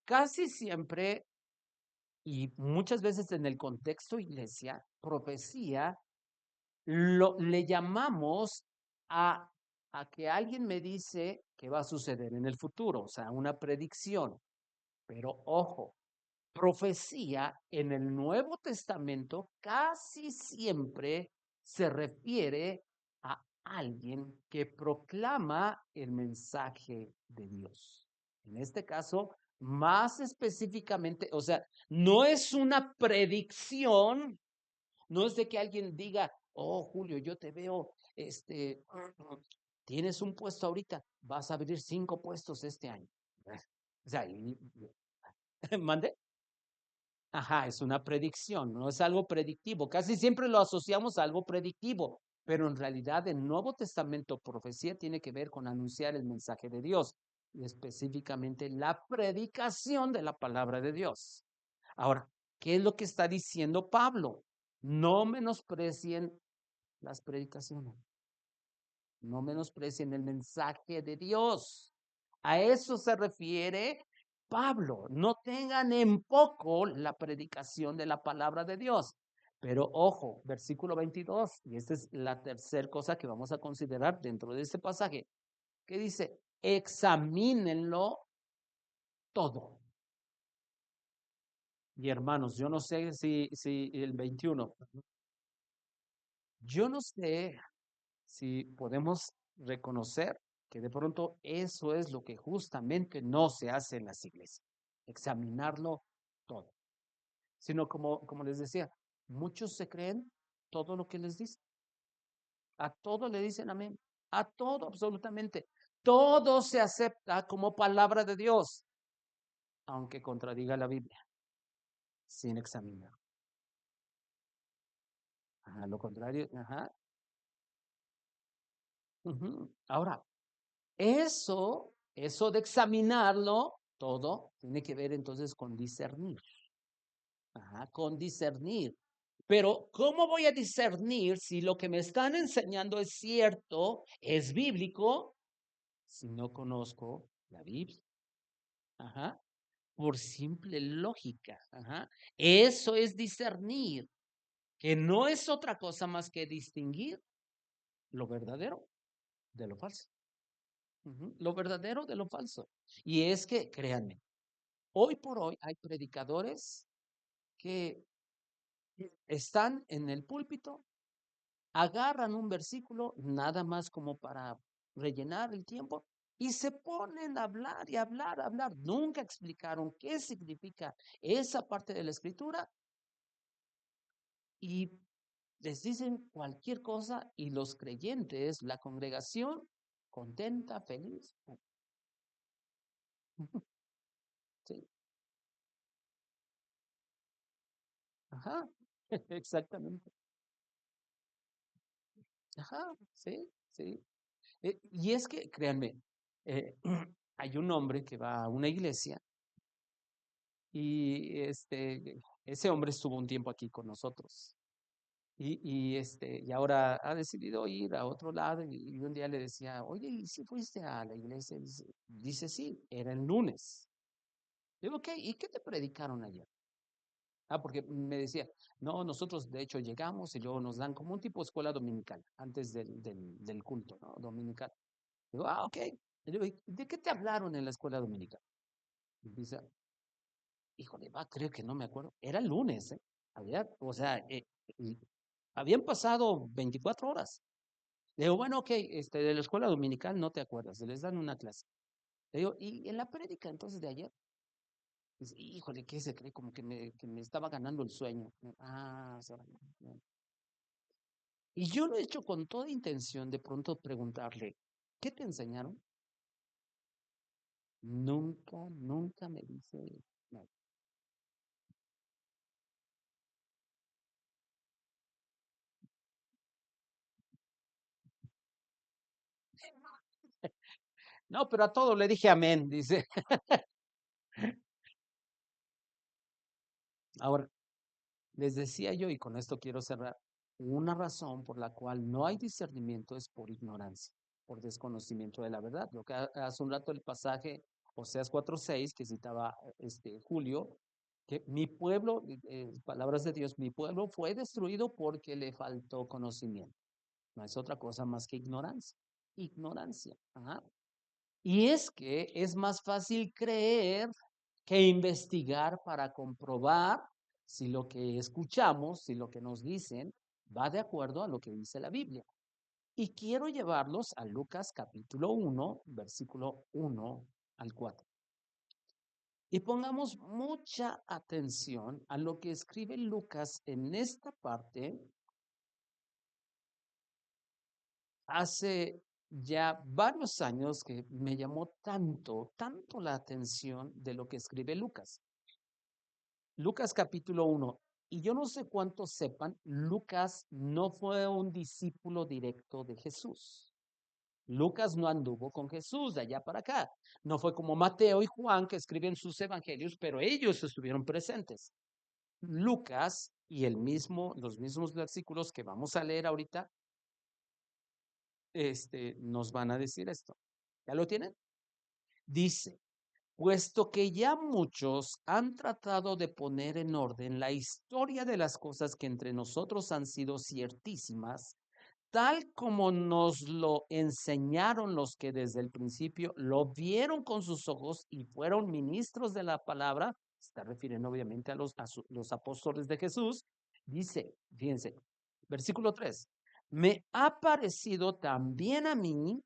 casi siempre y muchas veces en el contexto iglesia, profecía, le llamamos a, a que alguien me dice que va a suceder en el futuro, o sea, una predicción. Pero ojo, profecía en el Nuevo Testamento casi siempre se refiere a alguien que proclama el mensaje de Dios. En este caso, más específicamente, o sea, no es una predicción, no es de que alguien diga, oh, Julio, yo te veo, tienes un puesto ahorita, vas a abrir 5 puestos este año. O sea, mande. Ajá, es una predicción, no es algo predictivo. Casi siempre lo asociamos a algo predictivo, pero en realidad el Nuevo Testamento profecía tiene que ver con anunciar el mensaje de Dios y específicamente la predicación de la palabra de Dios. Ahora, ¿qué es lo que está diciendo Pablo? No menosprecien las predicaciones, no menosprecien el mensaje de Dios. A eso se refiere Pablo. No tengan en poco la predicación de la palabra de Dios. Pero ojo, versículo 22, y esta es la tercera cosa que vamos a considerar dentro de este pasaje, que dice, examínenlo todo. Y hermanos, yo no sé si el 21, yo no sé si podemos reconocer que de pronto eso es lo que justamente no se hace en las iglesias, examinarlo todo, sino como les decía, muchos se creen todo lo que les dice, a todo le dicen amén, a todo absolutamente, todo se acepta como palabra de Dios, aunque contradiga la Biblia, sin examinar. A lo contrario, ajá. Ahora, eso de examinarlo todo, tiene que ver entonces con discernir. Ajá, con discernir. Pero, ¿cómo voy a discernir si lo que me están enseñando es cierto, es bíblico, si no conozco la Biblia? Ajá, por simple lógica. Ajá. Eso es discernir, que no es otra cosa más que distinguir lo verdadero de lo falso. Lo verdadero de lo falso. Y es que, créanme, hoy por hoy hay predicadores que están en el púlpito, agarran un versículo nada más como para rellenar el tiempo y se ponen a hablar y hablar, hablar. Nunca explicaron qué significa esa parte de la escritura y les dicen cualquier cosa y los creyentes, la congregación, contenta, feliz. Sí, ajá, exactamente. Ajá, sí, sí. Y es que, créanme, eh, hay un hombre que va a una iglesia y ese hombre estuvo un tiempo aquí con nosotros. y ahora ha decidido ir a otro lado y un día le decía, oye, ¿y si fuiste a la iglesia? Dice, sí, era el lunes. Digo, ok, ¿y qué te predicaron ayer? Ah, porque me decía, no, nosotros de hecho llegamos y luego nos dan como un tipo de escuela dominical antes del culto, ¿no? Dominical. Digo, ah, ok. Y digo, ¿y de qué te hablaron en la escuela dominical? Y dice, híjole, va, creo que no me acuerdo. Era el lunes, ¿eh? O sea, y habían pasado 24 horas. Le digo, bueno, ok, de la escuela dominical no te acuerdas, les dan una clase. Le digo, ¿y en la prédica entonces de ayer? Dice, híjole, ¿qué se cree? Como que me estaba ganando el sueño. Ah, o sea, no. Y yo lo he hecho con toda intención de pronto preguntarle, ¿qué te enseñaron? Nunca, nunca me dice nada. No, pero a todo le dije amén, dice. Ahora, les decía yo, y con esto quiero cerrar, una razón por la cual no hay discernimiento es por ignorancia, por desconocimiento de la verdad. Lo que hace un rato el pasaje, Oseas 4:6, que citaba Julio, que mi pueblo, palabras de Dios, mi pueblo fue destruido porque le faltó conocimiento. No es otra cosa más que ignorancia. Ignorancia. Ajá. Y es que es más fácil creer que investigar para comprobar si lo que escuchamos, si lo que nos dicen, va de acuerdo a lo que dice la Biblia. Y quiero llevarlos a Lucas capítulo 1, versículo 1 al 4. Y pongamos mucha atención a lo que escribe Lucas en esta parte. Hace ya varios años que me llamó tanto, tanto la atención de lo que escribe Lucas. Lucas capítulo 1. Y yo no sé cuántos sepan, Lucas no fue un discípulo directo de Jesús. Lucas no anduvo con Jesús de allá para acá. No fue como Mateo y Juan que escriben sus evangelios, pero ellos estuvieron presentes. Lucas y los mismos versículos que vamos a leer ahorita, nos van a decir esto. ¿Ya lo tienen? Dice, puesto que ya muchos han tratado de poner en orden la historia de las cosas que entre nosotros han sido ciertísimas, tal como nos lo enseñaron los que desde el principio lo vieron con sus ojos y fueron ministros de la palabra, está refiriendo obviamente a los apóstoles de Jesús, dice, fíjense, versículo 3, me ha parecido también a mí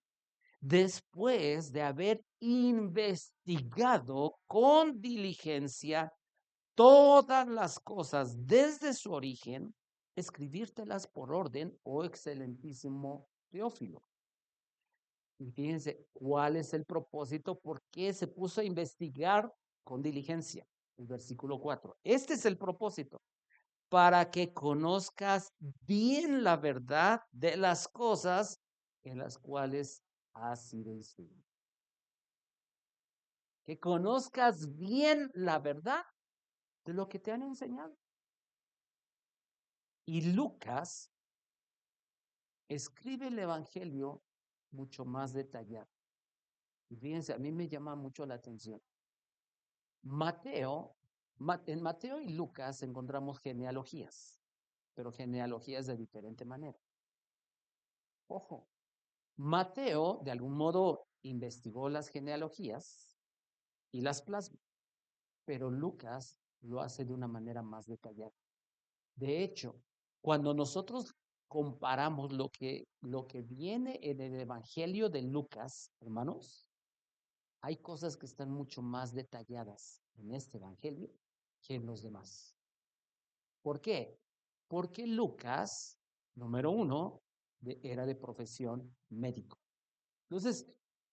después de haber investigado con diligencia todas las cosas desde su origen, escribírtelas por orden, oh excelentísimo Teófilo. Y fíjense cuál es el propósito, por qué se puso a investigar con diligencia. El versículo 4. Este es el propósito, para que conozcas bien la verdad de las cosas en las cuales has sido instruido. Que conozcas bien la verdad de lo que te han enseñado. Y Lucas escribe el Evangelio mucho más detallado. Y fíjense, a mí me llama mucho la atención. Mateo, en Mateo y Lucas encontramos genealogías, pero genealogías de diferente manera. Ojo, Mateo de algún modo investigó las genealogías y las plasma, pero Lucas lo hace de una manera más detallada. De hecho, cuando nosotros comparamos lo que viene en el Evangelio de Lucas, hermanos, hay cosas que están mucho más detalladas en este Evangelio que en los demás. ¿Por qué? Porque Lucas, número uno, era de profesión médico. Entonces,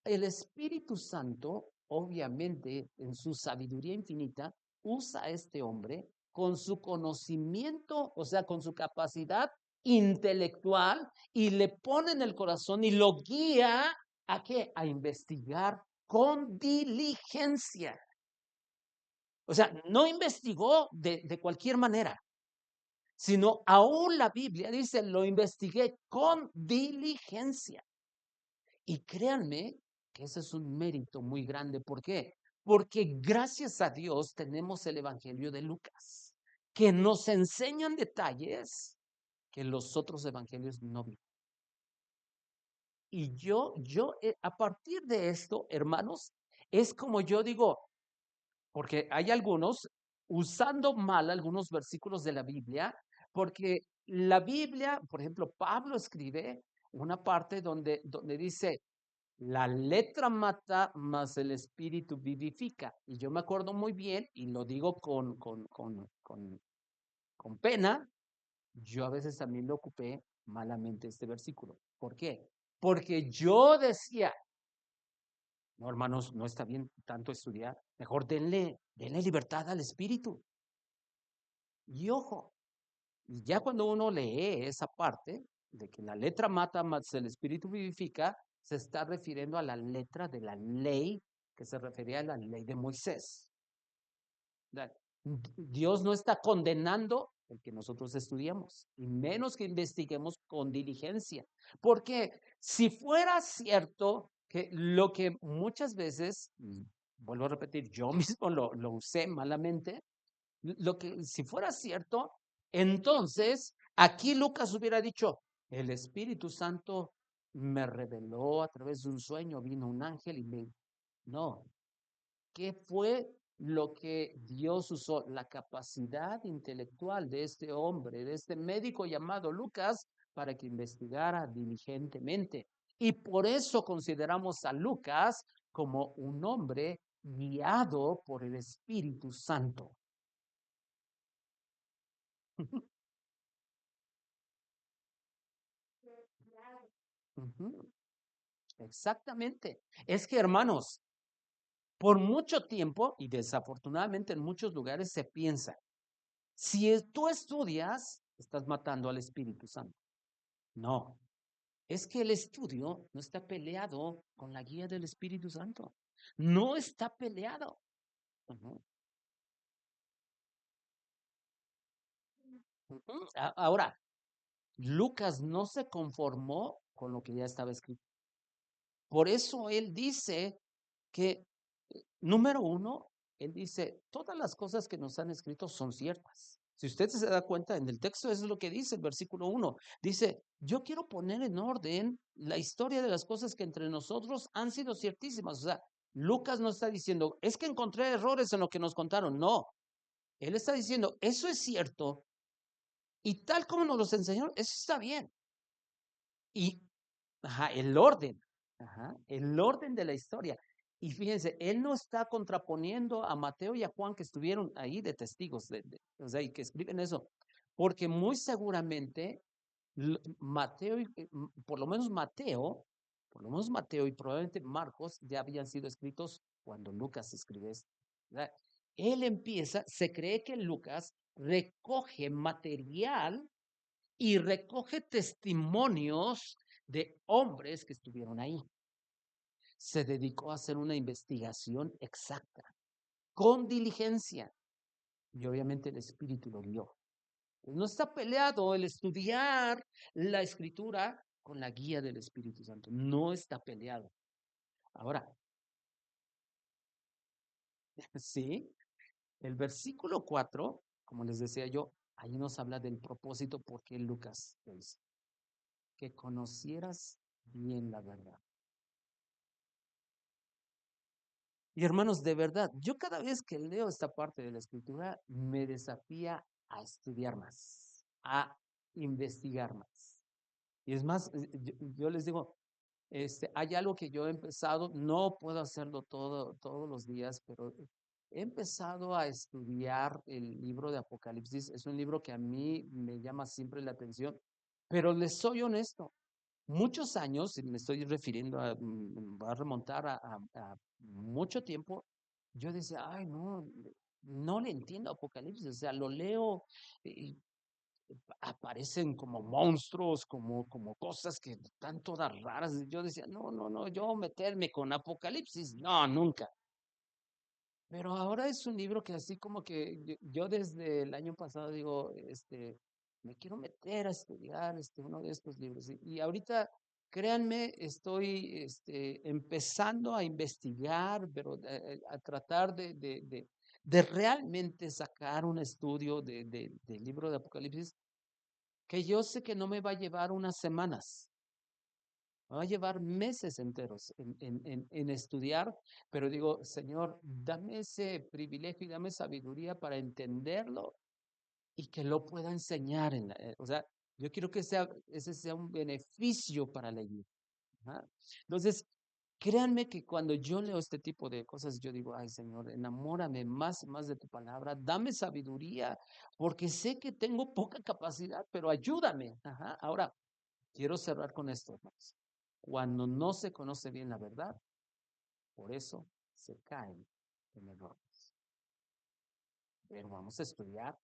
el Espíritu Santo, obviamente, en su sabiduría infinita, usa a este hombre con su conocimiento, o sea, con su capacidad intelectual, y le pone en el corazón y lo guía a qué? A investigar con diligencia. O sea, no investigó de cualquier manera. sino aún la Biblia dice, lo investigué con diligencia. Y créanme que ese es un mérito muy grande. ¿Por qué? Porque gracias a Dios tenemos el Evangelio de Lucas, que nos enseñan detalles que los otros evangelios no vi. Y a partir de esto, hermanos, es como yo digo, porque hay algunos usando mal algunos versículos de la Biblia, porque la Biblia, por ejemplo, Pablo escribe una parte donde dice, la letra mata, mas el espíritu vivifica. Y yo me acuerdo muy bien, y lo digo con pena, yo a veces también lo ocupé malamente este versículo. ¿Por qué? Porque yo decía, no, hermanos, no está bien tanto estudiar, mejor denle libertad al espíritu. Y ojo, y ya cuando uno lee esa parte de que la letra mata, mas el espíritu vivifica, se está refiriendo a la letra de la ley que se refería a la ley de Moisés. Dios no está condenando el que nosotros estudiamos, y menos que investiguemos con diligencia. Porque si fuera cierto que lo que muchas veces, vuelvo a repetir, yo mismo lo usé malamente, lo que si fuera cierto, entonces aquí Lucas hubiera dicho, el Espíritu Santo me reveló a través de un sueño, vino un ángel y me... No, ¿qué fue lo que Dios usó? La capacidad intelectual de este hombre, de este médico llamado Lucas, para que investigara diligentemente. Y por eso consideramos a Lucas como un hombre guiado por el Espíritu Santo. Ujú, exactamente. Es que, hermanos, por mucho tiempo, y desafortunadamente en muchos lugares se piensa, si tú estudias, estás matando al Espíritu Santo. No, es que el estudio no está peleado con la guía del Espíritu Santo. No está peleado. Ujú, ujú. Ahora, Lucas no se conformó con lo que ya estaba escrito. Por eso él dice que, número uno, él dice, todas las cosas que nos han escrito son ciertas. Si usted se da cuenta, en el texto eso es lo que dice el versículo uno. Dice, yo quiero poner en orden la historia de las cosas que entre nosotros han sido ciertísimas. O sea, Lucas no está diciendo, es que encontré errores en lo que nos contaron. No, él está diciendo, eso es cierto y tal como nos los enseñaron, eso está bien. Y ajá, el orden de la historia. Y fíjense, él no está contraponiendo a Mateo y a Juan que estuvieron ahí de testigos, o sea, y que escriben eso, porque muy seguramente Mateo, por lo menos Mateo y probablemente Marcos ya habían sido escritos cuando Lucas escribe esto. ¿Verdad? Él empieza, se cree que Lucas recoge material y recoge testimonios de hombres que estuvieron ahí. Se dedicó a hacer una investigación exacta, con diligencia, y obviamente el Espíritu lo guió. No está peleado el estudiar la escritura con la guía del Espíritu Santo, no está peleado. Ahora, sí, el versículo 4, como les decía yo, ahí nos habla del propósito porque Lucas lo dice, que conocieras bien la verdad. Y hermanos, de verdad, yo cada vez que leo esta parte de la escritura me desafía a estudiar más, a investigar más. Y es más, yo les digo, hay algo que yo he empezado, no puedo hacerlo todos los días, pero he empezado a estudiar el libro de Apocalipsis. Es un libro que a mí me llama siempre la atención, pero les soy honesto, muchos años, y me estoy refiriendo va a remontar a mucho tiempo, yo decía, ay, no le entiendo Apocalipsis, o sea, lo leo y aparecen como monstruos, como cosas que están todas raras. Yo decía, no, yo meterme con Apocalipsis, no, nunca. Pero ahora es un libro que así como que yo desde el año pasado digo, me quiero meter a estudiar uno de estos libros. Y ahorita, créanme, estoy empezando a investigar, pero a tratar de realmente sacar un estudio del libro de Apocalipsis, que yo sé que no me va a llevar unas semanas, me va a llevar meses enteros en estudiar, pero digo, Señor, dame ese privilegio y dame sabiduría para entenderlo y que lo pueda enseñar o sea, yo quiero que ese sea un beneficio para la iglesia. ¿Ah? Entonces, créanme que cuando yo leo este tipo de cosas, yo digo, ay Señor, enamórame más y más de tu palabra, dame sabiduría, porque sé que tengo poca capacidad, pero ayúdame. Ajá. Ahora, quiero cerrar con esto, hermanos. Cuando no se conoce bien la verdad, por eso se caen en errores. Pero vamos a estudiar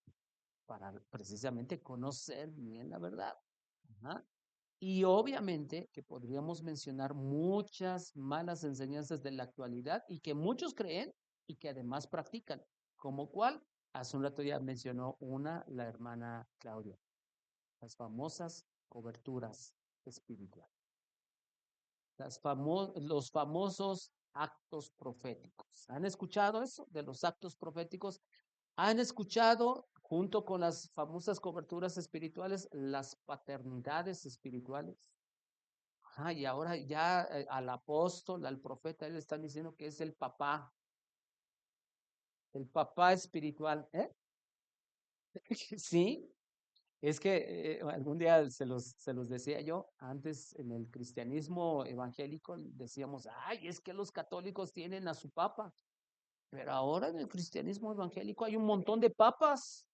para precisamente conocer bien la verdad. Ajá. Y obviamente que podríamos mencionar muchas malas enseñanzas de la actualidad y que muchos creen y que además practican, como cuál, hace un rato ya mencionó una, la hermana Claudia, las famosas coberturas espirituales, los famosos actos proféticos. ¿Han escuchado eso de los actos proféticos? ¿Han escuchado, junto con las famosas coberturas espirituales, las paternidades espirituales? Ajá, y ahora ya al apóstol, al profeta, le están diciendo que es el papá espiritual. ¿Eh? Sí, es que algún día se los decía yo, antes en el cristianismo evangélico decíamos, ay, es que los católicos tienen a su papa, pero ahora en el cristianismo evangélico hay un montón de papas.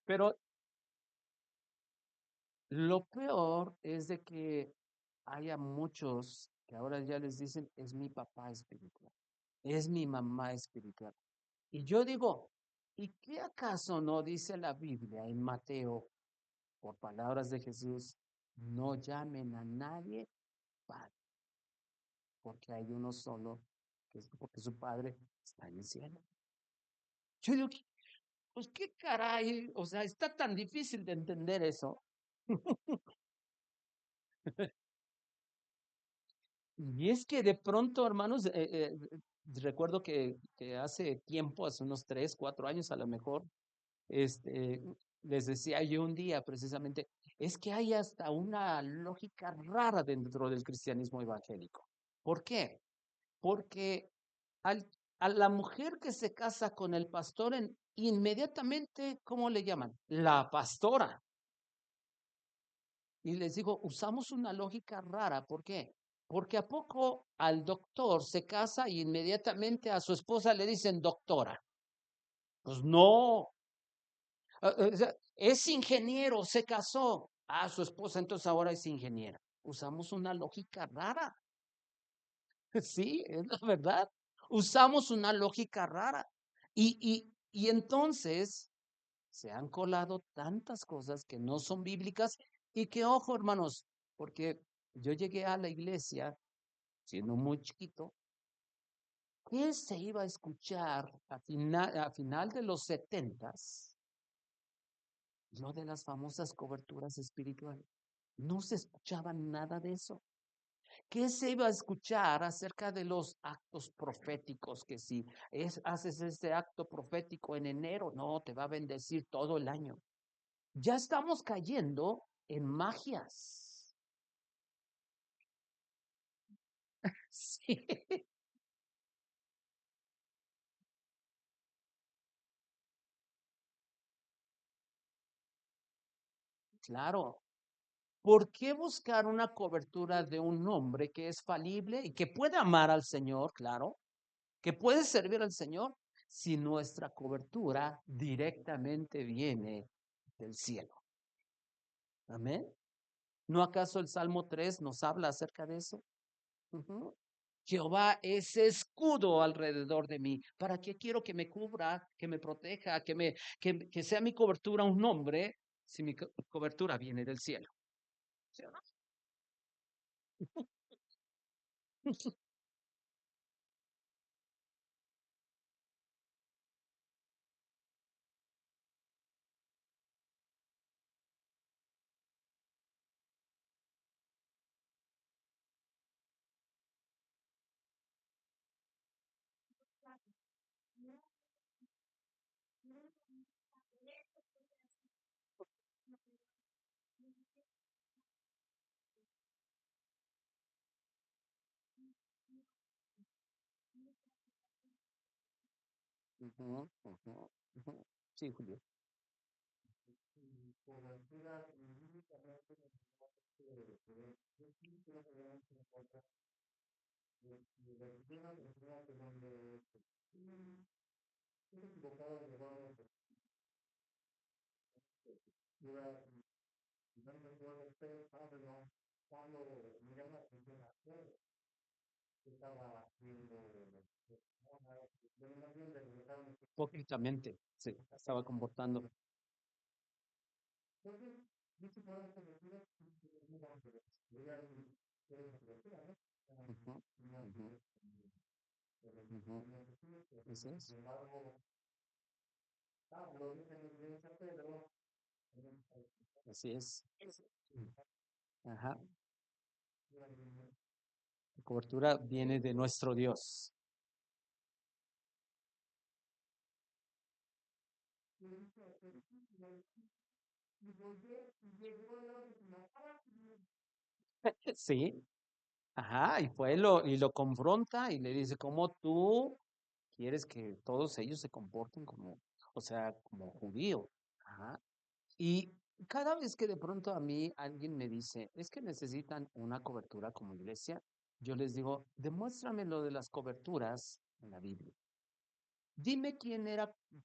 Pero lo peor es de que haya muchos que ahora ya les dicen, es mi papá espiritual, es mi mamá espiritual. Y yo digo, ¿y qué acaso no dice la Biblia en Mateo, por palabras de Jesús, no llamen a nadie padre, porque hay uno solo, porque su padre está en el cielo? Yo digo, pues qué caray, o sea, está tan difícil de entender eso. Y es que de pronto, hermanos, recuerdo que hace tiempo, hace unos 3, 4 años a lo mejor, este, les decía yo un día precisamente, es que hay hasta una lógica rara dentro del cristianismo evangélico. ¿Por qué? Porque al, a la mujer que se casa con el pastor, inmediatamente, ¿cómo le llaman? La pastora. Y les digo, usamos una lógica rara. ¿Por qué? Porque a poco al doctor se casa y inmediatamente a su esposa le dicen doctora. Pues no. O sea, es ingeniero, se casó. Ah, su esposa entonces ahora es ingeniera. Usamos una lógica rara. Sí, es la verdad. Usamos una lógica rara. Y entonces se han colado tantas cosas que no son bíblicas y que, ojo, hermanos, porque yo llegué a la iglesia siendo muy chiquito. ¿Qué se iba a escuchar a final de los 70s? Lo de las famosas coberturas espirituales. No se escuchaba nada de eso. ¿Qué se iba a escuchar acerca de los actos proféticos? Que si haces ese acto profético en enero, no, te va a bendecir todo el año. Ya estamos cayendo en magias. Sí, claro. ¿Por qué buscar una cobertura de un hombre que es falible y que puede amar al Señor, claro, que puede servir al Señor, si nuestra cobertura directamente viene del cielo? Amén. ¿No acaso el Salmo 3 nos habla acerca de eso? Ujú. Jehová es escudo alrededor de mí. ¿Para qué quiero que me cubra, que me proteja, que sea mi cobertura un hombre si mi cobertura viene del cielo? ¿Sí o no? Ujú, ujú, ujú. Sí, Julio. Hipócritamente se estaba comportando. Ujú, ujú, ujú. Así es. Así es. Ajá. La cobertura viene de nuestro Dios. Sí. Ajá. Y fue y lo confronta y le dice, ¿cómo tú quieres que todos ellos se comporten como, o sea, como judío? Ajá. Y cada vez que de pronto a mí alguien me dice, es que necesitan una cobertura como iglesia, yo les digo, demuéstrame lo de las coberturas en la Biblia. Dime quién era,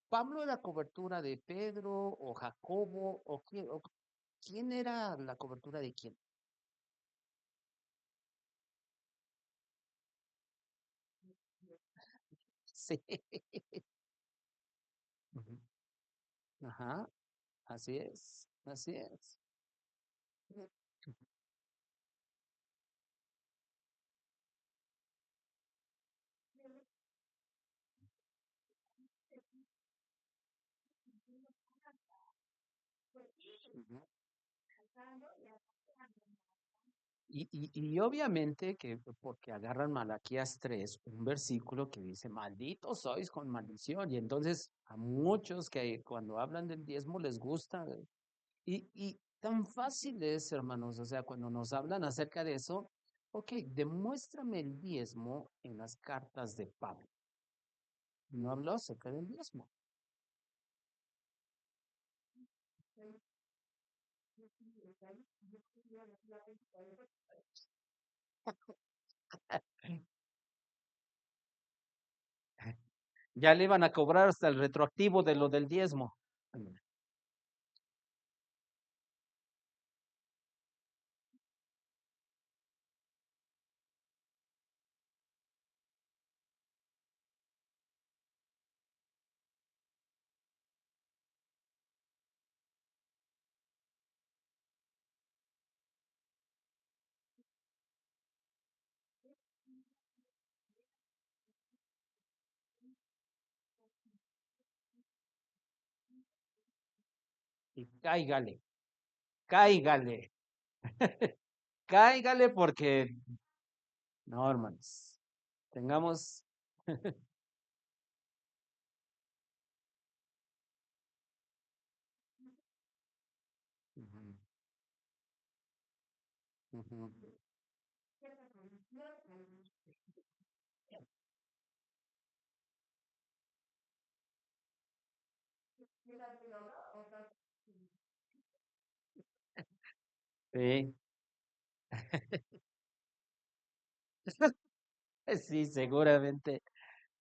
Pablo era cobertura de Pedro o Jacobo o quién era la cobertura de quién. Sí. Ujú. Ajá, así es, así es. Ujú. Y obviamente que porque agarran Malaquías 3 un versículo que dice, malditos sois con maldición. Y entonces a muchos que cuando hablan del diezmo les gusta. Y tan fácil es, hermanos, o sea, cuando nos hablan acerca de eso, ok, demuéstrame el diezmo en las cartas de Pablo. No habló acerca del diezmo. Ya le iban a cobrar hasta el retroactivo de lo del diezmo. Y cáigale, cáigale, cáigale porque, no, hermanos, tengamos... Ujú, ujú. Sí, sí, seguramente,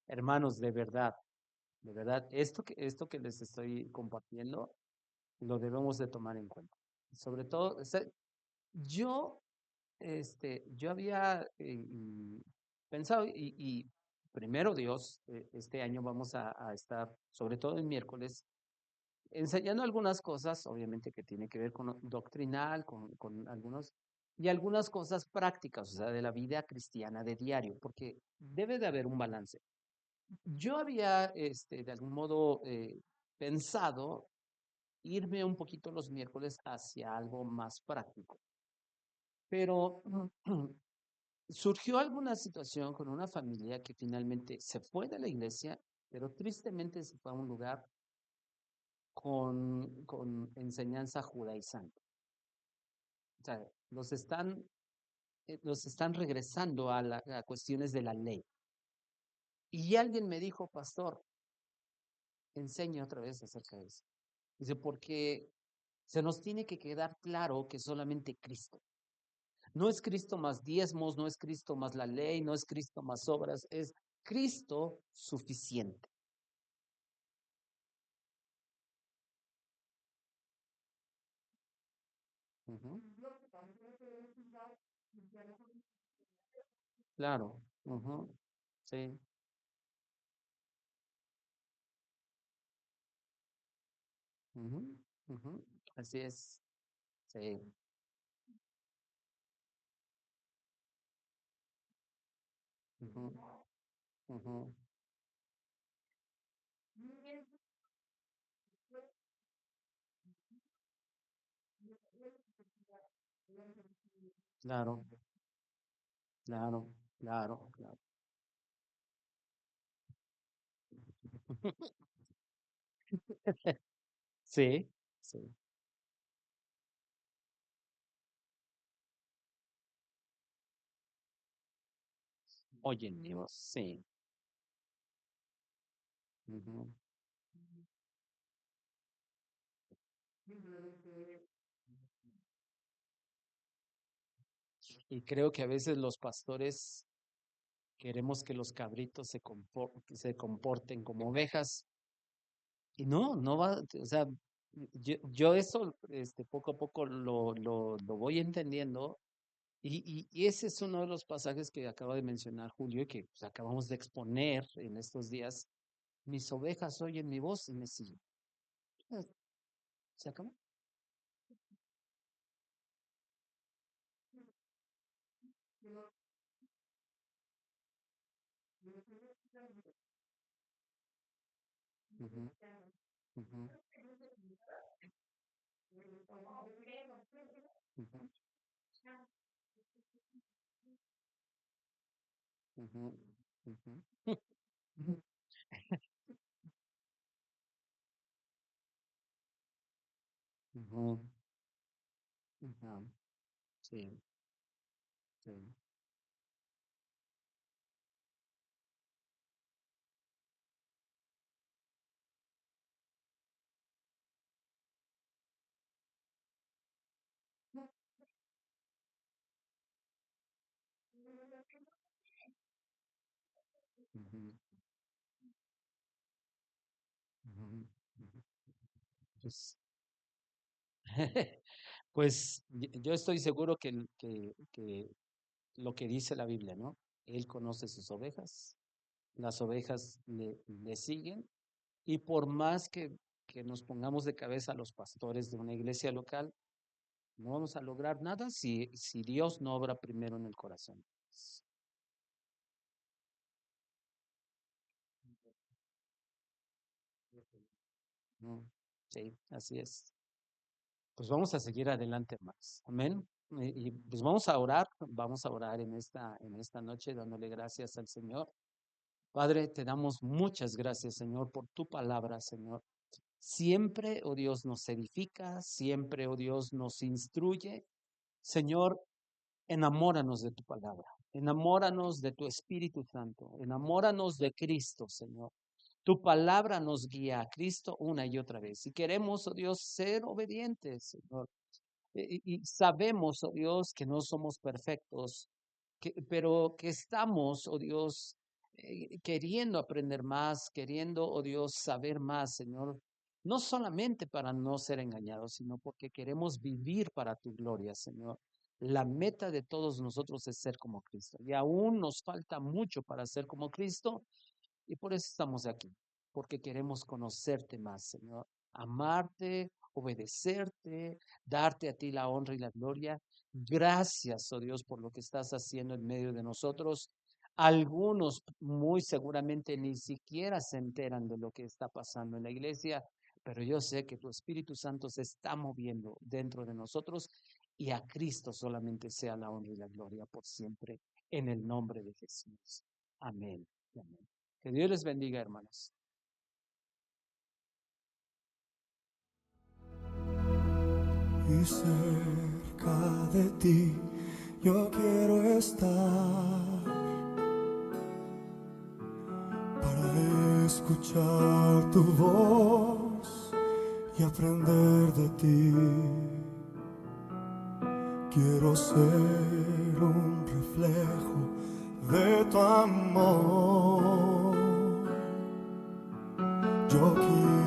hermanos, de verdad, esto que les estoy compartiendo, lo debemos de tomar en cuenta. Sobre todo, o sea, yo, yo había pensado y primero Dios, este año vamos a estar, sobre todo el miércoles, enseñando algunas cosas, obviamente que tiene que ver con lo doctrinal, con algunos. y algunas cosas prácticas, o sea, de la vida cristiana de diario, porque debe de haber un balance. Yo había, de algún modo, pensado irme un poquito los miércoles hacia algo más práctico, pero surgió alguna situación con una familia que finalmente se fue de la iglesia, pero tristemente se fue a un lugar con enseñanza judaizante. O sea, los están regresando a cuestiones de la ley. Y alguien me dijo, pastor, enseñe otra vez acerca de eso. Dice, porque se nos tiene que quedar claro que solamente Cristo. No es Cristo más diezmos, no es Cristo más la ley, no es Cristo más obras, es Cristo suficiente. Ujú. Claro. Ujú. Sí. Ujú. Ujú. Así es. Sí. Ujú. Ujú. Claro, claro, claro, claro. Sí, sí. Oye, Dios, sí. Ujú. Y creo que a veces los pastores queremos que los cabritos se comporten como ovejas y no, no va, o sea, yo eso poco a poco lo voy entendiendo y ese es uno de los pasajes que acaba de mencionar Julio y que pues, acabamos de exponer en estos días. Mis ovejas oyen mi voz y me siguen. Ah, ¿se acabó? Ujú, ujú, ujú, ujú, ujú, ujú, ujú, ujú. Sí, sí. Ujú, ujú, ujú. Pues, pues yo estoy seguro que lo que dice la Biblia, ¿no? Él conoce sus ovejas, las ovejas le siguen, y por más que nos pongamos de cabeza a los pastores de una iglesia local, no vamos a lograr nada si Dios no obra primero en el corazón. Mm, sí, así es. Pues vamos a seguir adelante más. Amén. Y pues vamos a orar en esta noche dándole gracias al Señor. Padre, te damos muchas gracias, Señor, por tu palabra, Señor. Siempre, oh Dios, nos edifica, siempre, oh Dios, nos instruye. Señor, enamóranos de tu palabra, enamóranos de tu Espíritu Santo, enamóranos de Cristo, Señor. Tu palabra nos guía a Cristo una y otra vez. Y queremos, oh Dios, ser obedientes, Señor. Y sabemos, oh Dios, que no somos perfectos, pero que estamos, oh Dios, queriendo aprender más, queriendo, oh Dios, saber más, Señor. No solamente para no ser engañados, sino porque queremos vivir para tu gloria, Señor. La meta de todos nosotros es ser como Cristo. Y aún nos falta mucho para ser como Cristo, y por eso estamos aquí, porque queremos conocerte más, Señor, amarte, obedecerte, darte a ti la honra y la gloria. Gracias, oh Dios, por lo que estás haciendo en medio de nosotros. Algunos muy seguramente ni siquiera se enteran de lo que está pasando en la iglesia, pero yo sé que tu Espíritu Santo se está moviendo dentro de nosotros y a Cristo solamente sea la honra y la gloria por siempre, en el nombre de Jesús. Amén. Amén. Que Dios les bendiga, hermanos. Y cerca de ti yo quiero estar para escuchar tu voz y aprender de ti. Quiero ser un reflejo de tu amor. Yo quiero